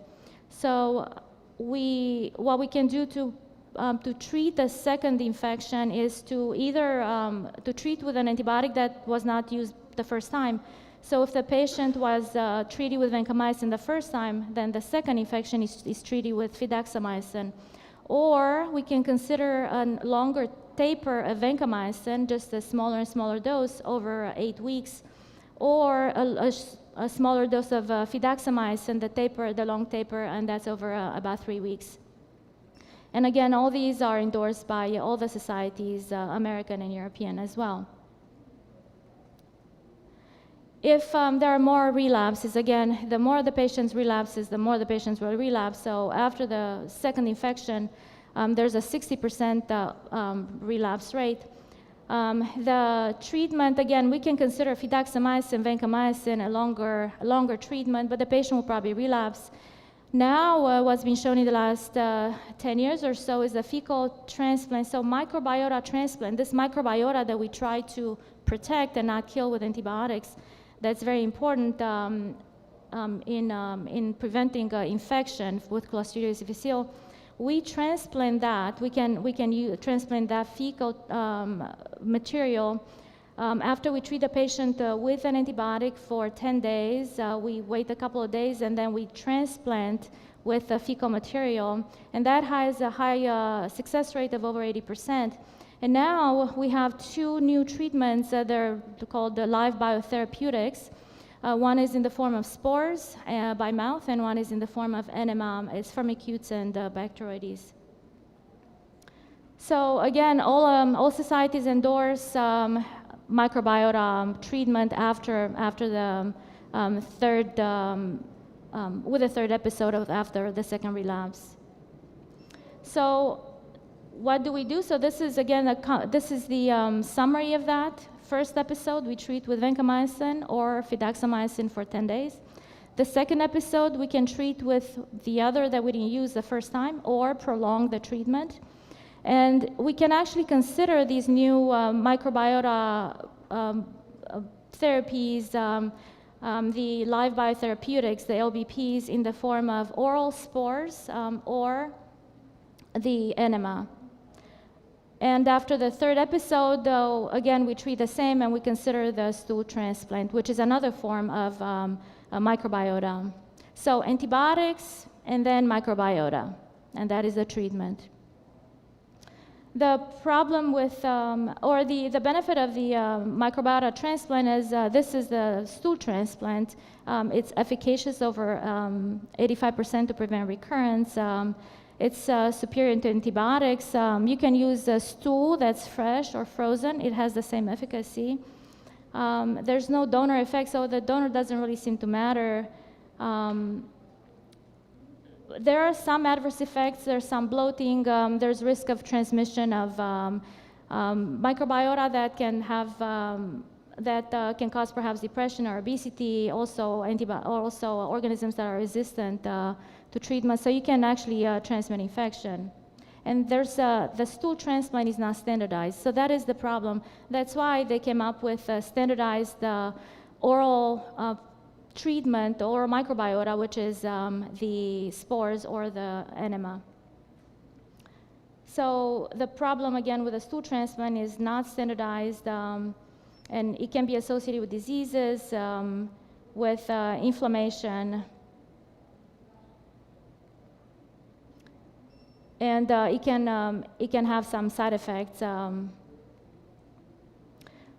So what we can do to treat the second infection is to either to treat with an antibiotic that was not used the first time. So if the patient was treated with vancomycin the first time, then the second infection is treated with fidaxomicin. Or we can consider a longer taper of vancomycin, just a smaller and smaller dose over 8 weeks, or a smaller dose of fidaxomicin, the long taper, and that's over about 3 weeks. And again, all these are endorsed by all the societies, American and European as well. If there are more relapses, again, the more the patient's relapses, the more the patients will relapse. So after the second infection, there's a 60% relapse rate. The treatment, again, we can consider fidaxomicin, vancomycin a longer treatment, but the patient will probably relapse. Now, what's been shown in the last 10 years or so is the fecal transplant, so microbiota transplant, this microbiota that we try to protect and not kill with antibiotics, that's very important in preventing infection with Clostridioides difficile. We transplant that, we can transplant that fecal material after we treat the patient with an antibiotic for 10 days. We wait a couple of days and then we transplant with the fecal material, and that has a high success rate of over 80%. And now we have two new treatments that are called the live biotherapeutics. One is in the form of spores by mouth, and one is in the form of enema. It's Firmicutes and Bacteroides. So again, all societies endorse microbiota treatment after the with the third episode after the second relapse. So what do we do? So this is again this is the summary of that. First episode, we treat with vancomycin or fidaxomicin for 10 days. The second episode, we can treat with the other that we didn't use the first time or prolong the treatment. And we can actually consider these new microbiota therapies, the live biotherapeutics, the LBPs, in the form of oral spores or the enema. And after the third episode, though, again, we treat the same and we consider the stool transplant, which is another form of a microbiota. So antibiotics and then microbiota, and that is the treatment. The problem with, or the benefit of the microbiota transplant is this is the stool transplant. It's efficacious over 85% to prevent recurrence. It's superior to antibiotics. You can use a stool that's fresh or frozen. It has the same efficacy. There's no donor effect, so the donor doesn't really seem to matter. There are some adverse effects. There's some bloating. There's risk of transmission of microbiota that can have can cause perhaps depression or obesity. Also, organisms that are resistant to treatment. So you can actually transmit infection. And there's the stool transplant is not standardized. So that is the problem. That's why they came up with standardized oral treatment or microbiota, which is the spores or the enema. So the problem, again, with a stool transplant is not standardized, and it can be associated with diseases, with inflammation, and it can have some side effects.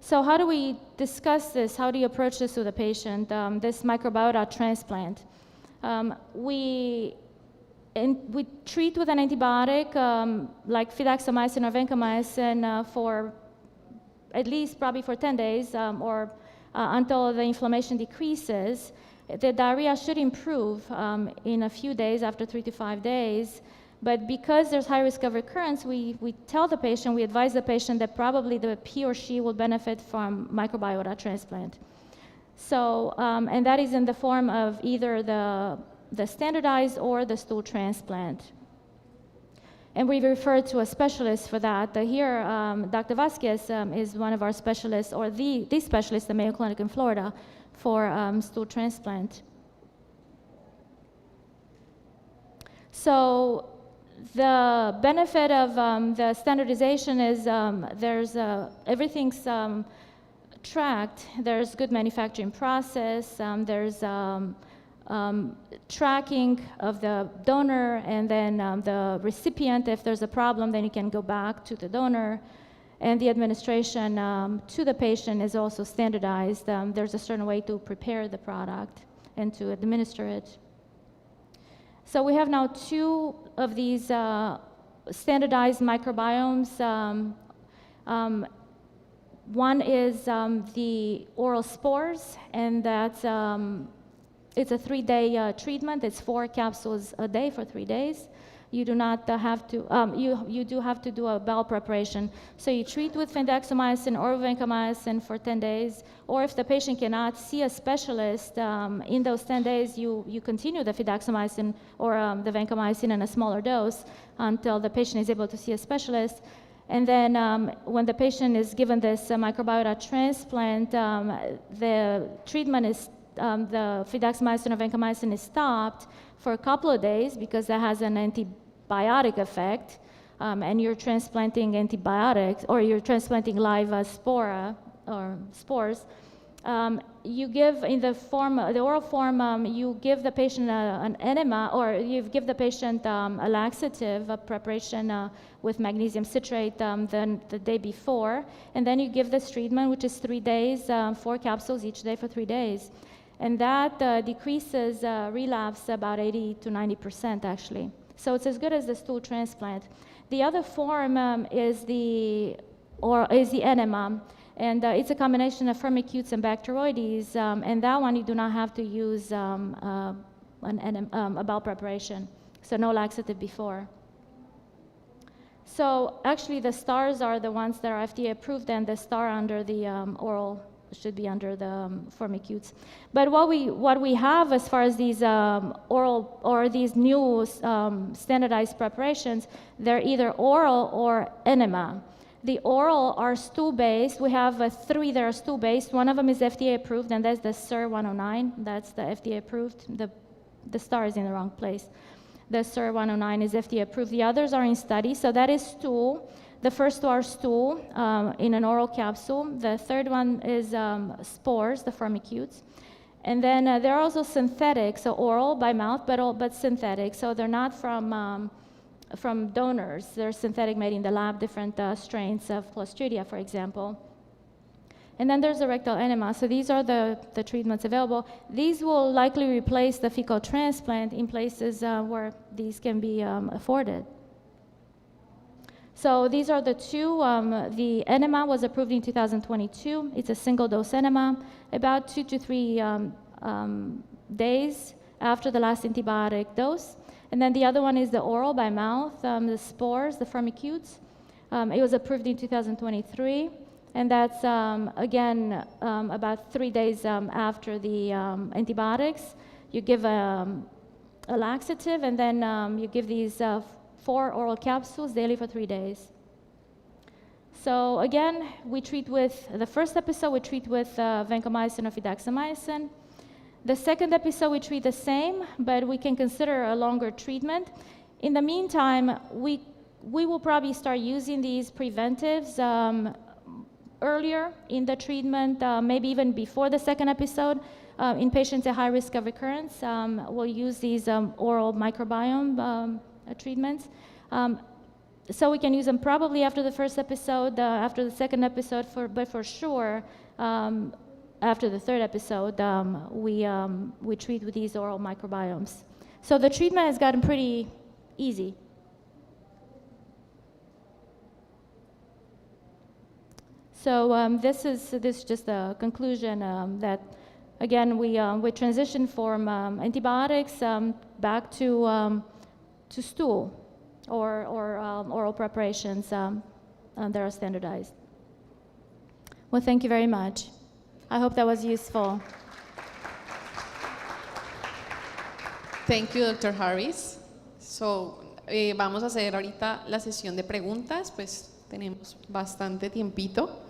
So how do we discuss this? How do you approach this with a patient, this microbiota transplant? We treat with an antibiotic like fidaxomicin or vancomycin for at least probably for 10 days or until the inflammation decreases. The diarrhea should improve in a few days, after 3 to 5 days. But because there's high risk of recurrence, we tell the patient, we advise the patient that probably he or she will benefit from microbiota transplant. So, and that is in the form of either the standardized or the stool transplant. And we refer to a specialist for that. Here, Dr. Vasquez is one of our specialists, or the specialist at Mayo Clinic in Florida for stool transplant. So the benefit of the standardization is everything's tracked. There's good manufacturing process. There's tracking of the donor, and then the recipient. If there's a problem, then you can go back to the donor. And the administration to the patient is also standardized. There's a certain way to prepare the product and to administer it. So we have now 2 of these standardized microbiomes. One is the oral spores, and that's it's a 3-day treatment. It's 4 capsules a day for 3 days. you do not have to, you do have to do a bowel preparation. So you treat with fidaxomicin or vancomycin for 10 days, or if the patient cannot see a specialist, in those 10 days, you continue the fidaxomicin or the vancomycin in a smaller dose until the patient is able to see a specialist. And then when the patient is given this microbiota transplant, the treatment is, the fidaxomicin or vancomycin is stopped for a couple of days because that has an antibiotic effect, and you're transplanting antibiotics, or you're transplanting live spora or spores. You give in the form, the oral form, you give the patient an enema, or you give the patient a laxative, a preparation with magnesium citrate the day before, and then you give this treatment, which is 3 days, 4 capsules each day for 3 days. And that decreases relapse about 80 to 90% actually. So it's as good as the stool transplant. The other form is the enema. And it's a combination of firmicutes and Bacteroides, and that one you do not have to use a bowel preparation, so no laxative before. So actually the stars are the ones that are FDA approved, and the star under the oral should be under the firmicutes. But what we have as far as these oral or these new standardized preparations, they're either oral or enema. The oral are stool-based. We have 3 that are stool-based. One of them is FDA approved, and that's the SIR 109. That's the FDA approved. The star is in the wrong place. The SIR 109 is FDA approved. The others are in study, so that is stool. The first 2 are stool in an oral capsule. The third one is spores, the firmicutes. And then they're also synthetic, so oral by mouth, but synthetic. So they're not from donors. They're synthetic, made in the lab, different strains of Clostridia, for example. And then there's the rectal enema. So these are the treatments available. These will likely replace the fecal transplant in places where these can be afforded. So these are the 2. The enema was approved in 2022. It's a single-dose enema, about 2 to 3 days after the last antibiotic dose. And then the other one is the oral by mouth, the spores, the firmicutes. It was approved in 2023, and that's, again, about 3 days after the antibiotics. You give a laxative, and then you give these 4 oral capsules daily for 3 days. So again, we treat with, the first episode, we treat with vancomycin or fidaxomicin. The second episode, we treat the same, but we can consider a longer treatment. In the meantime, we will probably start using these preventives earlier in the treatment, maybe even before the second episode. In patients at high risk of recurrence, we'll use these oral microbiome treatments. So we can use them probably after the first episode, after the second episode, but for sure, after the third episode, we treat with these oral microbiomes. So the treatment has gotten pretty easy. So this is just a conclusion that, again, we transition from antibiotics back to stool or oral preparations that are standardized. Well, thank you very much. I hope that was useful. Thank you, Dr. Harris. So, vamos a hacer ahorita la sesión de preguntas, pues tenemos bastante tiempito.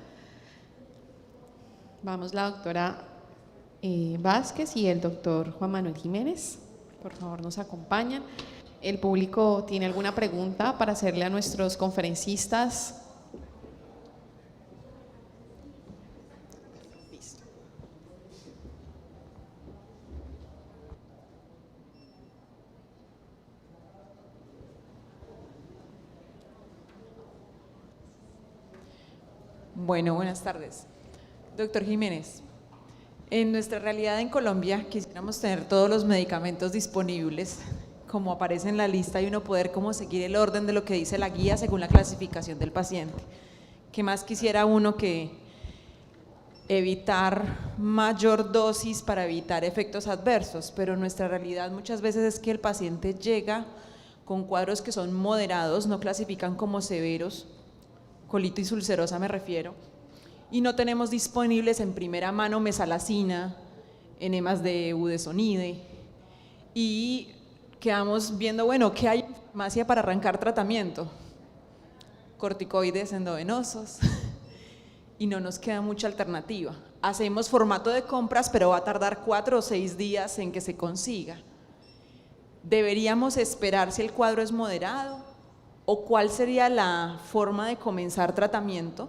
Vamos la doctora Vázquez y el doctor Juan Manuel Jiménez. Por favor, nos acompañan. ¿El público tiene alguna pregunta para hacerle a nuestros conferencistas? Bueno, buenas tardes. Doctor Jiménez, en nuestra realidad en Colombia quisiéramos tener todos los medicamentos disponibles, como aparece en la lista, y uno poder como seguir el orden de lo que dice la guía según la clasificación del paciente. ¿Qué más quisiera uno que evitar mayor dosis para evitar efectos adversos? Pero nuestra realidad muchas veces es que el paciente llega con cuadros que son moderados, no clasifican como severos, colitis ulcerosa me refiero, y no tenemos disponibles en primera mano mesalazina, enemas de budesonide, y quedamos viendo, bueno, ¿qué hay en farmacia para arrancar tratamiento? Corticoides endovenosos, y no nos queda mucha alternativa. Hacemos formato de compras, pero va a tardar 4 o 6 días en que se consiga. ¿Deberíamos esperar si el cuadro es moderado? ¿O cuál sería la forma de comenzar tratamiento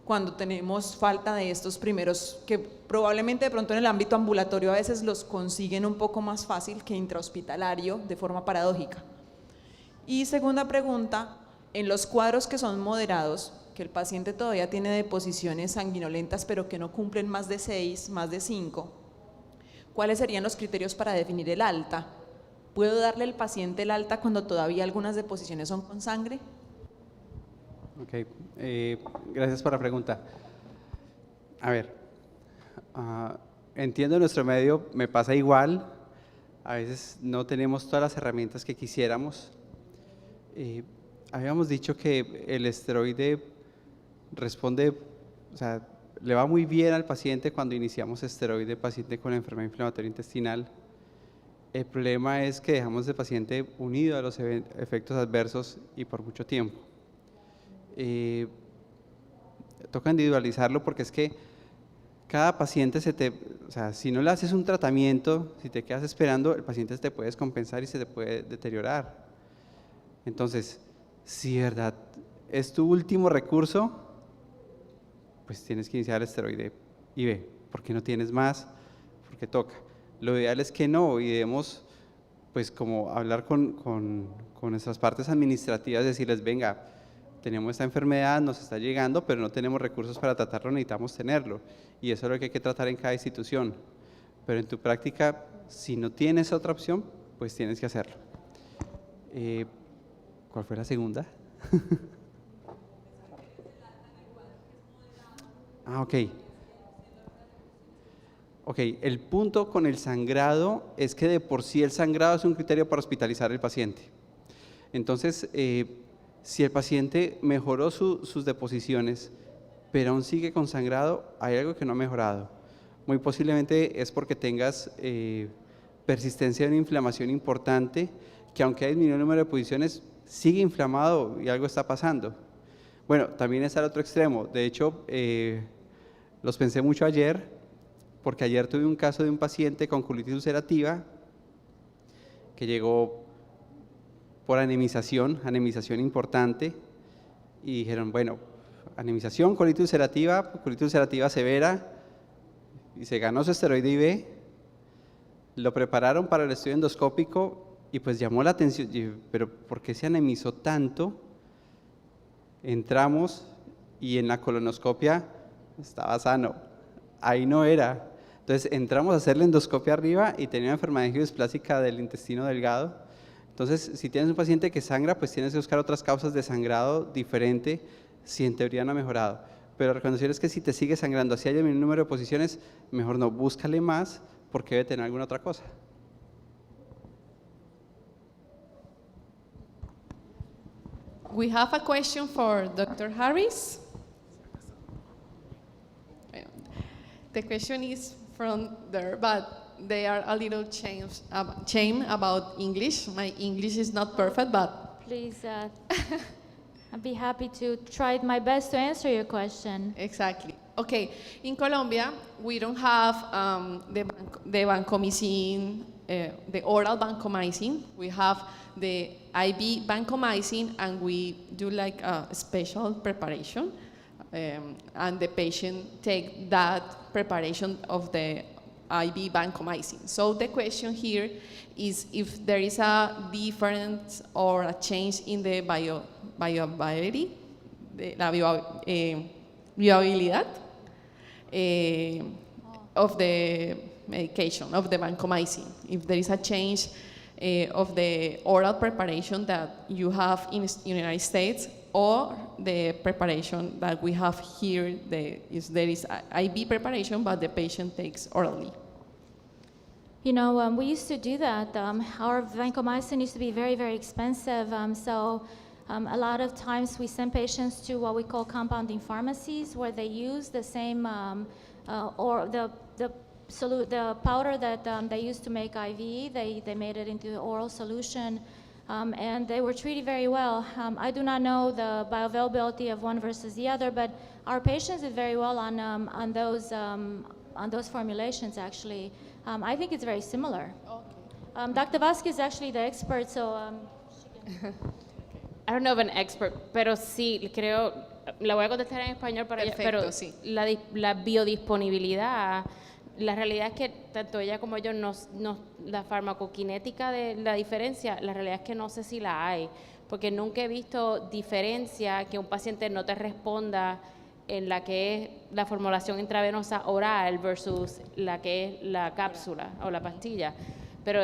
cuando tenemos falta de estos primeros, que probablemente de pronto en el ámbito ambulatorio a veces los consiguen un poco más fácil que intrahospitalario, de forma paradójica? Y segunda pregunta, en los cuadros que son moderados, que el paciente todavía tiene deposiciones sanguinolentas pero que no cumplen más de 6, más de 5, ¿cuáles serían los criterios para definir el alta? ¿Puedo darle al paciente el alta cuando todavía algunas deposiciones son con sangre? Ok, gracias por la pregunta. A ver, entiendo en nuestro medio, me pasa igual, a veces no tenemos todas las herramientas que quisiéramos. Habíamos dicho que el esteroide responde, o sea, le va muy bien al paciente cuando iniciamos esteroide, paciente con enfermedad inflamatoria intestinal. El problema es que dejamos al paciente unido a los efectos adversos y por mucho tiempo. Toca individualizarlo porque es que cada paciente o sea, si no le haces un tratamiento, si te quedas esperando, el paciente se te puede descompensar y se te puede deteriorar. Entonces, si de verdad es tu último recurso, pues tienes que iniciar el esteroide IV, porque no tienes más, porque toca. Lo ideal es que no, y debemos pues como hablar con nuestras partes administrativas, decirles, venga, tenemos esta enfermedad, nos está llegando, pero no tenemos recursos para tratarlo, necesitamos tenerlo, y eso es lo que hay que tratar en cada institución. Pero en tu práctica, si no tienes otra opción, pues tienes que hacerlo. ¿Cuál fue la segunda? Ok. Ok, el punto con el sangrado es que de por sí el sangrado es un criterio para hospitalizar al paciente. Entonces, si el paciente mejoró sus deposiciones, pero aún sigue con sangrado, hay algo que no ha mejorado. Muy posiblemente es porque tengas persistencia de una inflamación importante, que aunque ha disminuido el número de posiciones, sigue inflamado y algo está pasando. Bueno, también está el otro extremo. De hecho, los pensé mucho ayer, porque ayer tuve un caso de un paciente con colitis ulcerativa que llegó por anemización importante, y dijeron, bueno, anemización, colitis ulcerativa severa, y se ganó su esteroide IV, lo prepararon para el estudio endoscópico y pues llamó la atención, pero ¿por qué se anemizó tanto? Entramos y en la colonoscopia estaba sano, ahí no era. Entonces entramos a hacer la endoscopia arriba y tenía una enfermedad angioesplásica del intestino delgado. Entonces, si tienes un paciente que sangra, pues tienes que buscar otras causas de sangrado diferente si en teoría no ha mejorado. Pero la recomendación es que si te sigue sangrando, si hay un número de posiciones, mejor no, búscale más porque debe tener alguna otra cosa. We have a question for Dr. Harris. The question is from there, but they are a little shame about English. My English is not perfect, but Please, I'd be happy to try my best to answer your question. exactly. Okay, in Colombia, we don't have the vancomycin, the oral vancomycin. We have the IV vancomycin, and we do like a special preparation, and the patient take that preparation of the IV vancomycin. So the question here is if there is a difference or a change in the viability, viabilidad of the medication, of the vancomycin. If there is a change of the oral preparation that you have in the United States or the preparation that we have here, there is IV preparation, but the patient takes orally. We used to do that. Our vancomycin used to be very, very expensive. A lot of times we send patients to what we call compounding pharmacies, where they use the same or the powder that they used to make IV. They made it into oral solution, and they were treated very well. I do not know the bioavailability of one versus the other, but our patients did very well on those formulations. Actually, I think it's very similar. Okay. Dr. Vasquez is actually the expert, so. I don't know if an expert, pero sí creo, la voy a contestar en español para ella, Perfecto, pero sí. la biodisponibilidad, la realidad es que tanto ella como yo, la farmacokinética de la diferencia, la realidad es que no sé si la hay, porque nunca he visto diferencia que un paciente no te responda en la que es la formulación intravenosa oral versus la que es la cápsula o la pastilla. Pero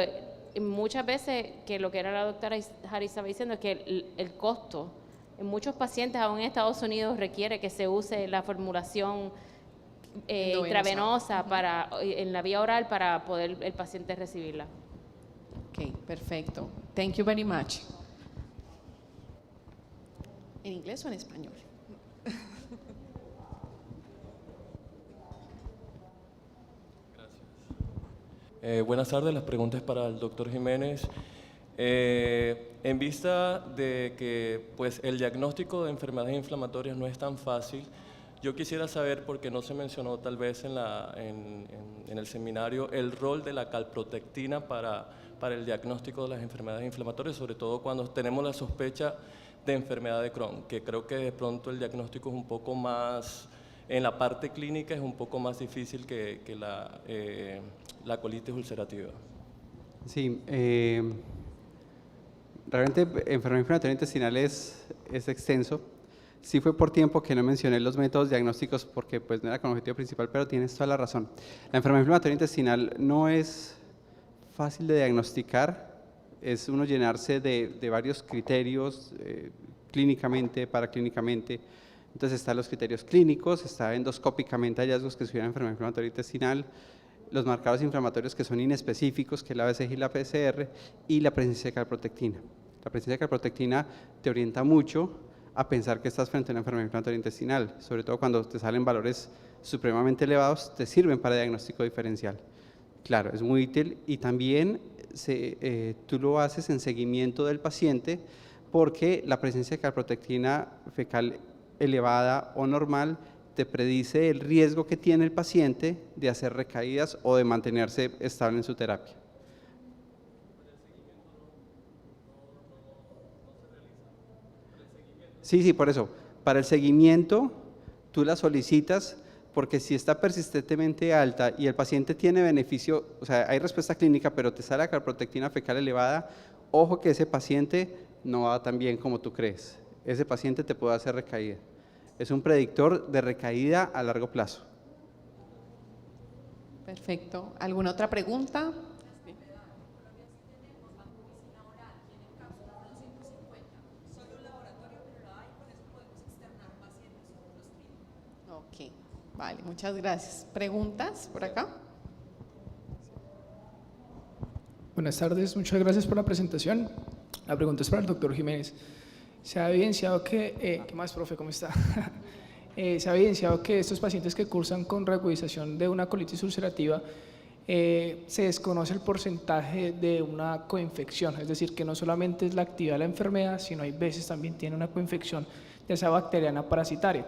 muchas veces, que lo que era la doctora Harris estaba diciendo, es que el costo en muchos pacientes, aún en Estados Unidos, requiere que se use la formulación intravenosa en la vía oral para poder el paciente recibirla. Ok, perfecto. Thank you very much. ¿En inglés o en español? Buenas tardes, las preguntas para el doctor Jiménez. En vista de que pues, el diagnóstico de enfermedades inflamatorias no es tan fácil, yo quisiera saber, porque no se mencionó tal vez en el seminario, el rol de la calprotectina para el diagnóstico de las enfermedades inflamatorias, sobre todo cuando tenemos la sospecha de enfermedad de Crohn, que creo que de pronto el diagnóstico es un poco más, en la parte clínica es un poco más difícil que la colitis ulcerativa. Sí, realmente enfermedad inflamatoria intestinal es extenso. Sí fue por tiempo que no mencioné los métodos diagnósticos porque pues no era con objetivo principal, pero tienes toda la razón. La enfermedad inflamatoria intestinal no es fácil de diagnosticar, es uno llenarse de varios criterios clínicamente, paraclínicamente. Entonces están los criterios clínicos, está endoscópicamente hallazgos que sugieran enfermedad inflamatoria intestinal, los marcadores inflamatorios que son inespecíficos, que es la BCG y la PCR, y la presencia de calprotectina. La presencia de calprotectina te orienta mucho a pensar que estás frente a una enfermedad inflamatoria intestinal, sobre todo cuando te salen valores supremamente elevados, te sirven para diagnóstico diferencial. Claro, es muy útil y también tú lo haces en seguimiento del paciente porque la presencia de calprotectina fecal elevada o normal te predice el riesgo que tiene el paciente de hacer recaídas o de mantenerse estable en su terapia. Sí, por eso. Para el seguimiento, tú la solicitas porque si está persistentemente alta y el paciente tiene beneficio, o sea, hay respuesta clínica, pero te sale la calprotectina fecal elevada, ojo que ese paciente no va tan bien como tú crees. Ese paciente te puede hacer recaída. Es un predictor de recaída a largo plazo. Perfecto. ¿Alguna otra pregunta? Ok, vale, muchas gracias. ¿Preguntas por acá? Buenas tardes, muchas gracias por la presentación. La pregunta es para el doctor Jiménez. Se ha evidenciado que, ¿qué más, profe? ¿Cómo está? Se ha evidenciado que estos pacientes que cursan con reagudización de una colitis ulcerativa se desconoce el porcentaje de una coinfección, es decir, que no solamente es la actividad de la enfermedad, sino hay veces también tiene una coinfección de esa bacteriana parasitaria.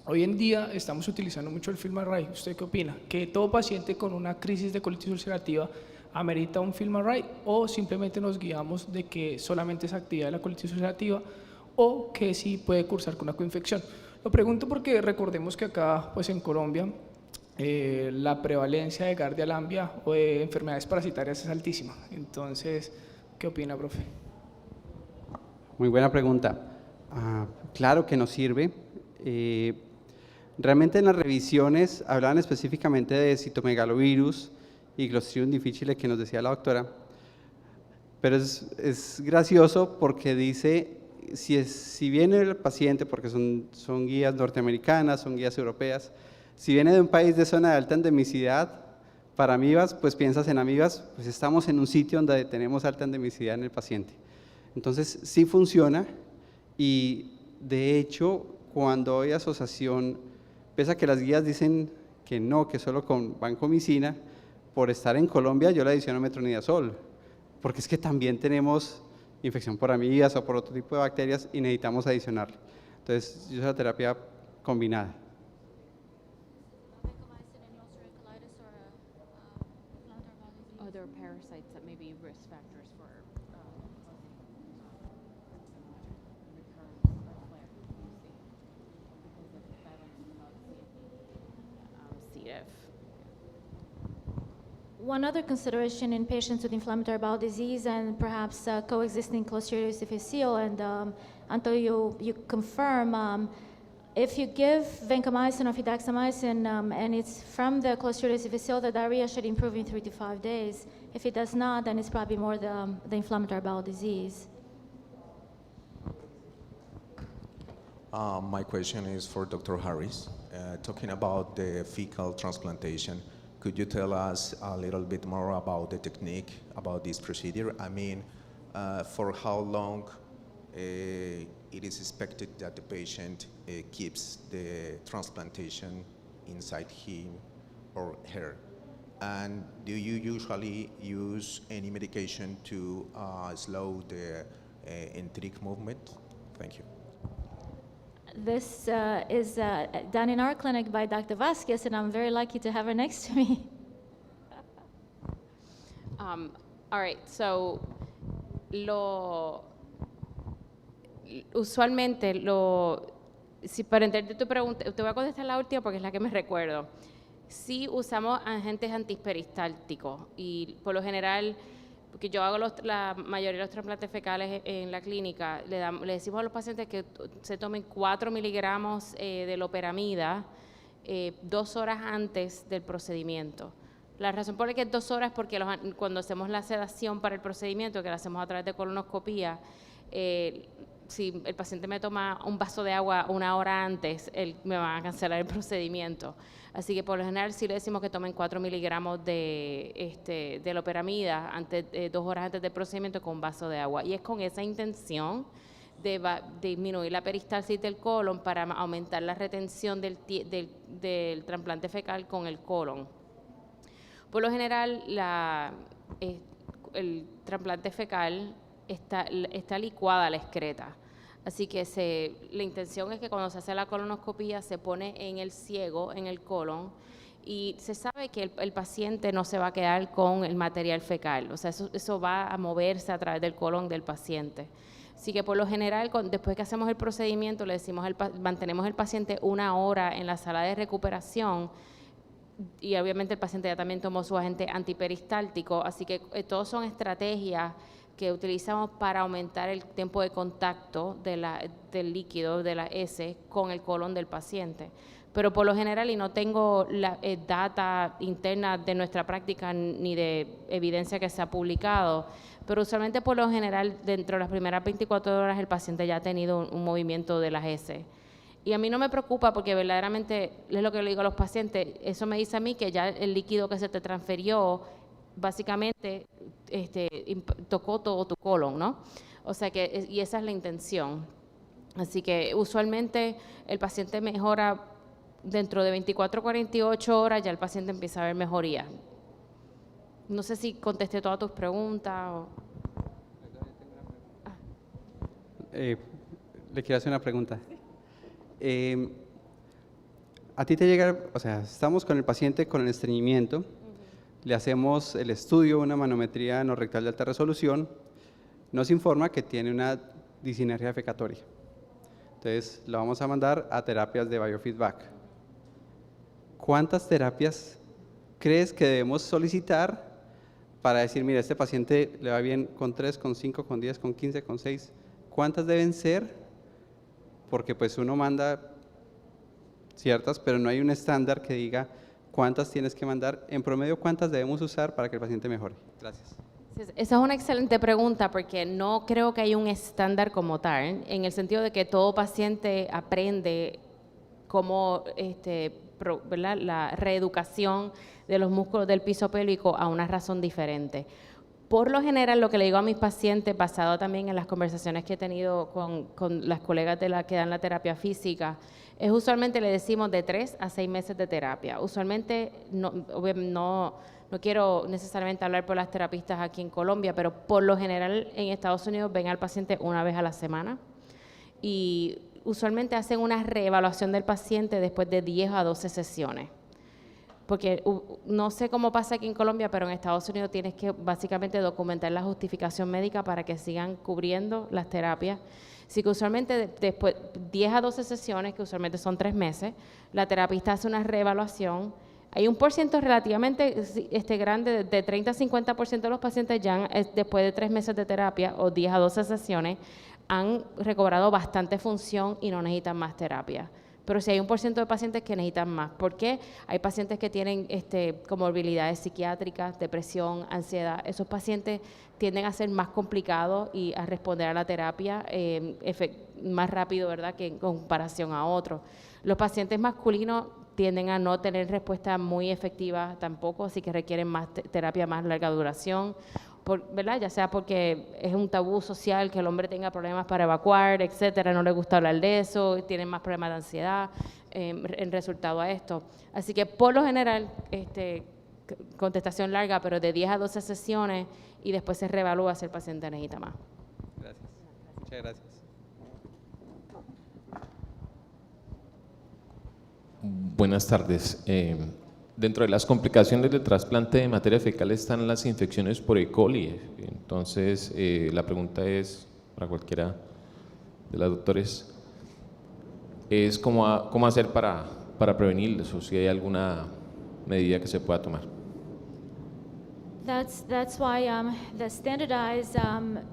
Hoy en día estamos utilizando mucho el FilmArray. ¿Usted qué opina? ¿Que todo paciente con una crisis de colitis ulcerativa amerita un FilmArray o simplemente nos guiamos de que solamente es actividad de la colitis ulcerativa o que sí puede cursar con una coinfección? Lo pregunto porque recordemos que acá pues en Colombia la prevalencia de Giardia lamblia o de enfermedades parasitarias es altísima. Entonces, ¿qué opina, profe? Muy buena pregunta. Claro que nos sirve. Realmente en las revisiones hablaban específicamente de citomegalovirus y Clostridium difficile que nos decía la doctora, pero es gracioso porque dice, si viene el paciente, porque son guías norteamericanas, son guías europeas, si viene de un país de zona de alta endemicidad, Para amibas, pues piensas en amibas, pues estamos en un sitio donde tenemos alta endemicidad en el paciente. Entonces, sí funciona y de hecho, cuando hay asociación, pese a que las guías dicen que no, que solo con vancomicina, por estar en Colombia yo le adiciono metronidazol, porque es que también tenemos infección por amibas o por otro tipo de bacterias y necesitamos adicionarlo. Entonces, yo uso la terapia combinada. Other parasites that may be risk factors for C. diff. One other consideration in patients with inflammatory bowel disease and perhaps coexisting Clostridioides difficile, and until you confirm, if you give vancomycin or fidaxomicin and it's from the Clostridioides difficile, the diarrhea should improve in 3 to 5 days. If it does not, then it's probably more the inflammatory bowel disease. My question is for Dr. Harris. Talking about the fecal transplantation, could you tell us a little bit more about the technique, about this procedure? I mean, for how long it is expected that the patient keeps the transplantation inside him or her? And do you usually use any medication to slow the enteric movement? Thank you. This is done in our clinic by Dr. Vasquez, and I'm very lucky to have her next to me. All right, so usualmente si para entender tu pregunta, te voy a contestar la última porque es la que me recuerdo. Sí usamos agentes antiperistálticos y por lo general, porque yo hago la mayoría de los trasplantes fecales en la clínica, le decimos a los pacientes que se tomen 4 miligramos de loperamida 2 horas antes del procedimiento. La razón por la que es 2 horas es porque cuando hacemos la sedación para el procedimiento, que la hacemos a través de colonoscopía, si el paciente me toma un vaso de agua 1 hora antes, me van a cancelar el procedimiento. Así que por lo general sí le decimos que tomen 4 miligramos de loperamida 2 horas antes del procedimiento con un vaso de agua. Y es con esa intención de disminuir la peristalsis del colon para aumentar la retención del trasplante fecal con el colon. Por lo general, el trasplante fecal está licuada la excreta. Así que la intención es que cuando se hace la colonoscopía se pone en el ciego, en el colon, y se sabe que el paciente no se va a quedar con el material fecal. O sea, eso va a moverse a través del colon del paciente. Así que por lo general, después que hacemos el procedimiento, le decimos mantenemos el paciente 1 hora en la sala de recuperación, y obviamente el paciente ya también tomó su agente antiperistáltico, así que todos son estrategias que utilizamos para aumentar el tiempo de contacto del líquido, de la S, con el colon del paciente. Pero por lo general, y no tengo la data interna de nuestra práctica ni de evidencia que se ha publicado, pero usualmente por lo general, dentro de las primeras 24 horas, el paciente ya ha tenido un movimiento de las S. Y a mí no me preocupa porque verdaderamente, es lo que le digo a los pacientes, eso me dice a mí que ya el líquido que se te transfirió básicamente tocó todo tu colon, ¿no? O sea que, y esa es la intención. Así que usualmente el paciente mejora dentro de 24 a 48 horas, ya el paciente empieza a ver mejoría. No sé si contesté todas tus preguntas. Le quiero hacer una pregunta. A ti te llega, o sea, estamos con el paciente con el estreñimiento, le hacemos el estudio, una manometría anorrectal de alta resolución, nos informa que tiene una discinergia defecatoria. Entonces, lo vamos a mandar a terapias de biofeedback. ¿Cuántas terapias crees que debemos solicitar para decir, mira, este paciente le va bien con 3, con 5, con 10, con 15, con 6? ¿Cuántas deben ser? Porque pues uno manda ciertas, pero no hay un estándar que diga cuántas tienes que mandar. En promedio, ¿cuántas debemos usar para que el paciente mejore? Gracias. Esa es una excelente pregunta porque no creo que haya un estándar como tal, en el sentido de que todo paciente aprende cómo ¿verdad?, la reeducación de los músculos del piso pélvico a una razón diferente. Por lo general, lo que le digo a mis pacientes, basado también en las conversaciones que he tenido con las colegas que dan la terapia física, es usualmente le decimos de 3 a 6 meses de terapia. Usualmente, no quiero necesariamente hablar por las terapistas aquí en Colombia, pero por lo general en Estados Unidos ven al paciente una vez a la semana y usualmente hacen una reevaluación del paciente después de 10 a 12 sesiones. Porque no sé cómo pasa aquí en Colombia, pero en Estados Unidos tienes que básicamente documentar la justificación médica para que sigan cubriendo las terapias. Así que usualmente después 10 a 12 sesiones, que usualmente son 3 meses, la terapista hace una reevaluación. Hay un porcentaje relativamente grande, de 30 a 50% de los pacientes ya después de 3 meses de terapia o 10 a 12 sesiones han recobrado bastante función y no necesitan más terapia. Pero sí hay un porcentaje de pacientes que necesitan más. ¿Por qué? Hay pacientes que tienen comorbilidades psiquiátricas, depresión, ansiedad. Esos pacientes tienden a ser más complicados y a responder a la terapia más rápido, ¿verdad?, que en comparación a otros. Los pacientes masculinos tienden a no tener respuesta muy efectiva tampoco, así que requieren más terapia más larga duración, ¿verdad?, ya sea porque es un tabú social que el hombre tenga problemas para evacuar, etcétera, no le gusta hablar de eso, tienen más problemas de ansiedad en resultado a esto. Así que por lo general, contestación larga, pero de 10 a 12 sesiones y después se reevalúa si el paciente necesita más. Gracias. Muchas gracias. Buenas tardes. Dentro de las complicaciones del trasplante de materia fecal están las infecciones por E. coli. Entonces, la pregunta es, para cualquiera de las doctores, es cómo hacer para prevenirlos, o si hay alguna medida que se pueda tomar. That's why the standardized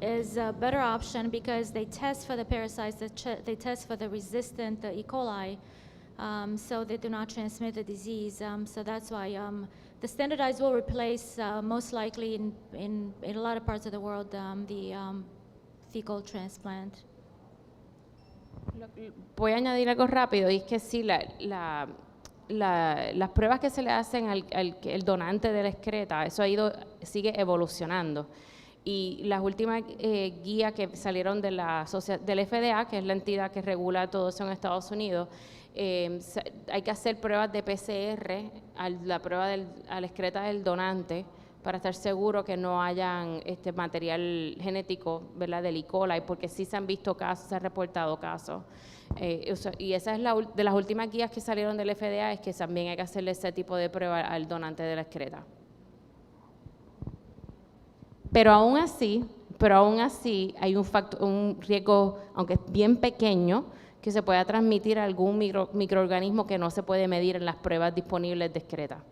is a better option, because they test for the parasites, they test for the resistant E. coli, so they do not transmit the disease. So that's why the standardized will replace, most likely in a lot of parts of the world, the fecal transplant. Voy a añadir algo rápido, y es que sí, las pruebas que se le hacen al donante de la excreta, eso sigue evolucionando. Y las últimas guías que salieron del FDA, que es la entidad que regula todo eso en Estados Unidos, hay que hacer pruebas de PCR a la excreta del donante para estar seguro que no hayan material genético, ¿verdad?, del E. coli, porque sí se han visto casos, se han reportado casos. Y esa es de las últimas guías que salieron del FDA, es que también hay que hacerle ese tipo de prueba al donante de la excreta. Pero aún así hay un riesgo, aunque es bien pequeño, que se pueda transmitir a algún microorganismo que no se puede medir en las pruebas disponibles de excreta.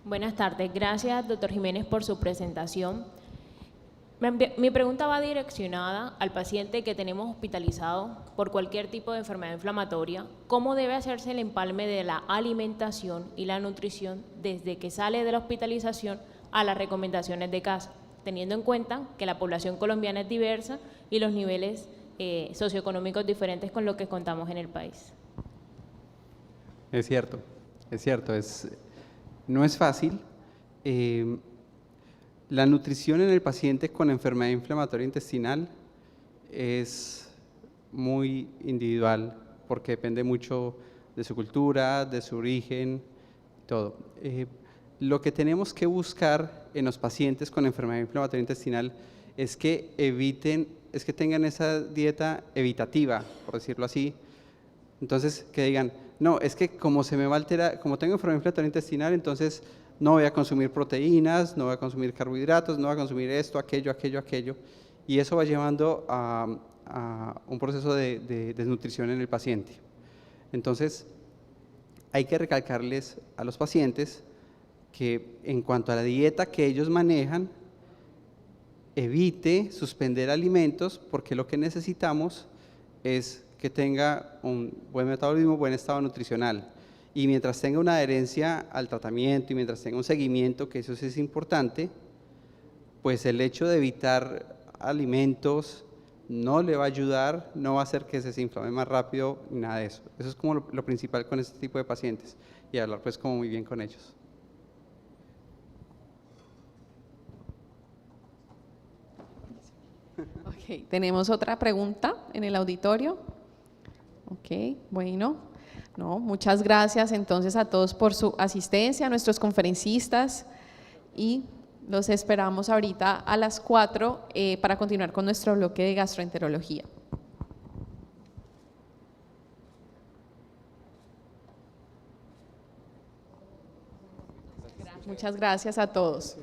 Buenas tardes, gracias doctor Jiménez por su presentación. Mi pregunta va direccionada al paciente que tenemos hospitalizado por cualquier tipo de enfermedad inflamatoria. ¿Cómo debe hacerse el empalme de la alimentación y la nutrición desde que sale de la hospitalización a las recomendaciones de casa, teniendo en cuenta que la población colombiana es diversa y los niveles socioeconómicos diferentes con los que contamos en el país? Es cierto, no es fácil. La nutrición en el paciente con enfermedad inflamatoria intestinal es muy individual, porque depende mucho de su cultura, de su origen, todo. Lo que tenemos que buscar en los pacientes con enfermedad inflamatoria intestinal es que tengan esa dieta evitativa, por decirlo así. Entonces, que digan, no, es que como se me va a alterar, como tengo enfermedad inflamatoria intestinal, entonces no voy a consumir proteínas, no voy a consumir carbohidratos, no voy a consumir esto, aquello, y eso va llevando a un proceso de desnutrición en el paciente. Entonces, hay que recalcarles a los pacientes que en cuanto a la dieta que ellos manejan, evite suspender alimentos, porque lo que necesitamos es que tenga un buen metabolismo, buen estado nutricional. Y mientras tenga una adherencia al tratamiento y mientras tenga un seguimiento, que eso sí es importante, pues el hecho de evitar alimentos no le va a ayudar, no va a hacer que se inflame más rápido, ni nada de eso. Eso es como lo principal con este tipo de pacientes, y hablar pues como muy bien con ellos. Ok, tenemos otra pregunta en el auditorio. Ok, bueno, no, muchas gracias entonces a todos por su asistencia, a nuestros conferencistas, y los esperamos ahorita a las 4 para continuar con nuestro bloque de gastroenterología. Muchas gracias a todos.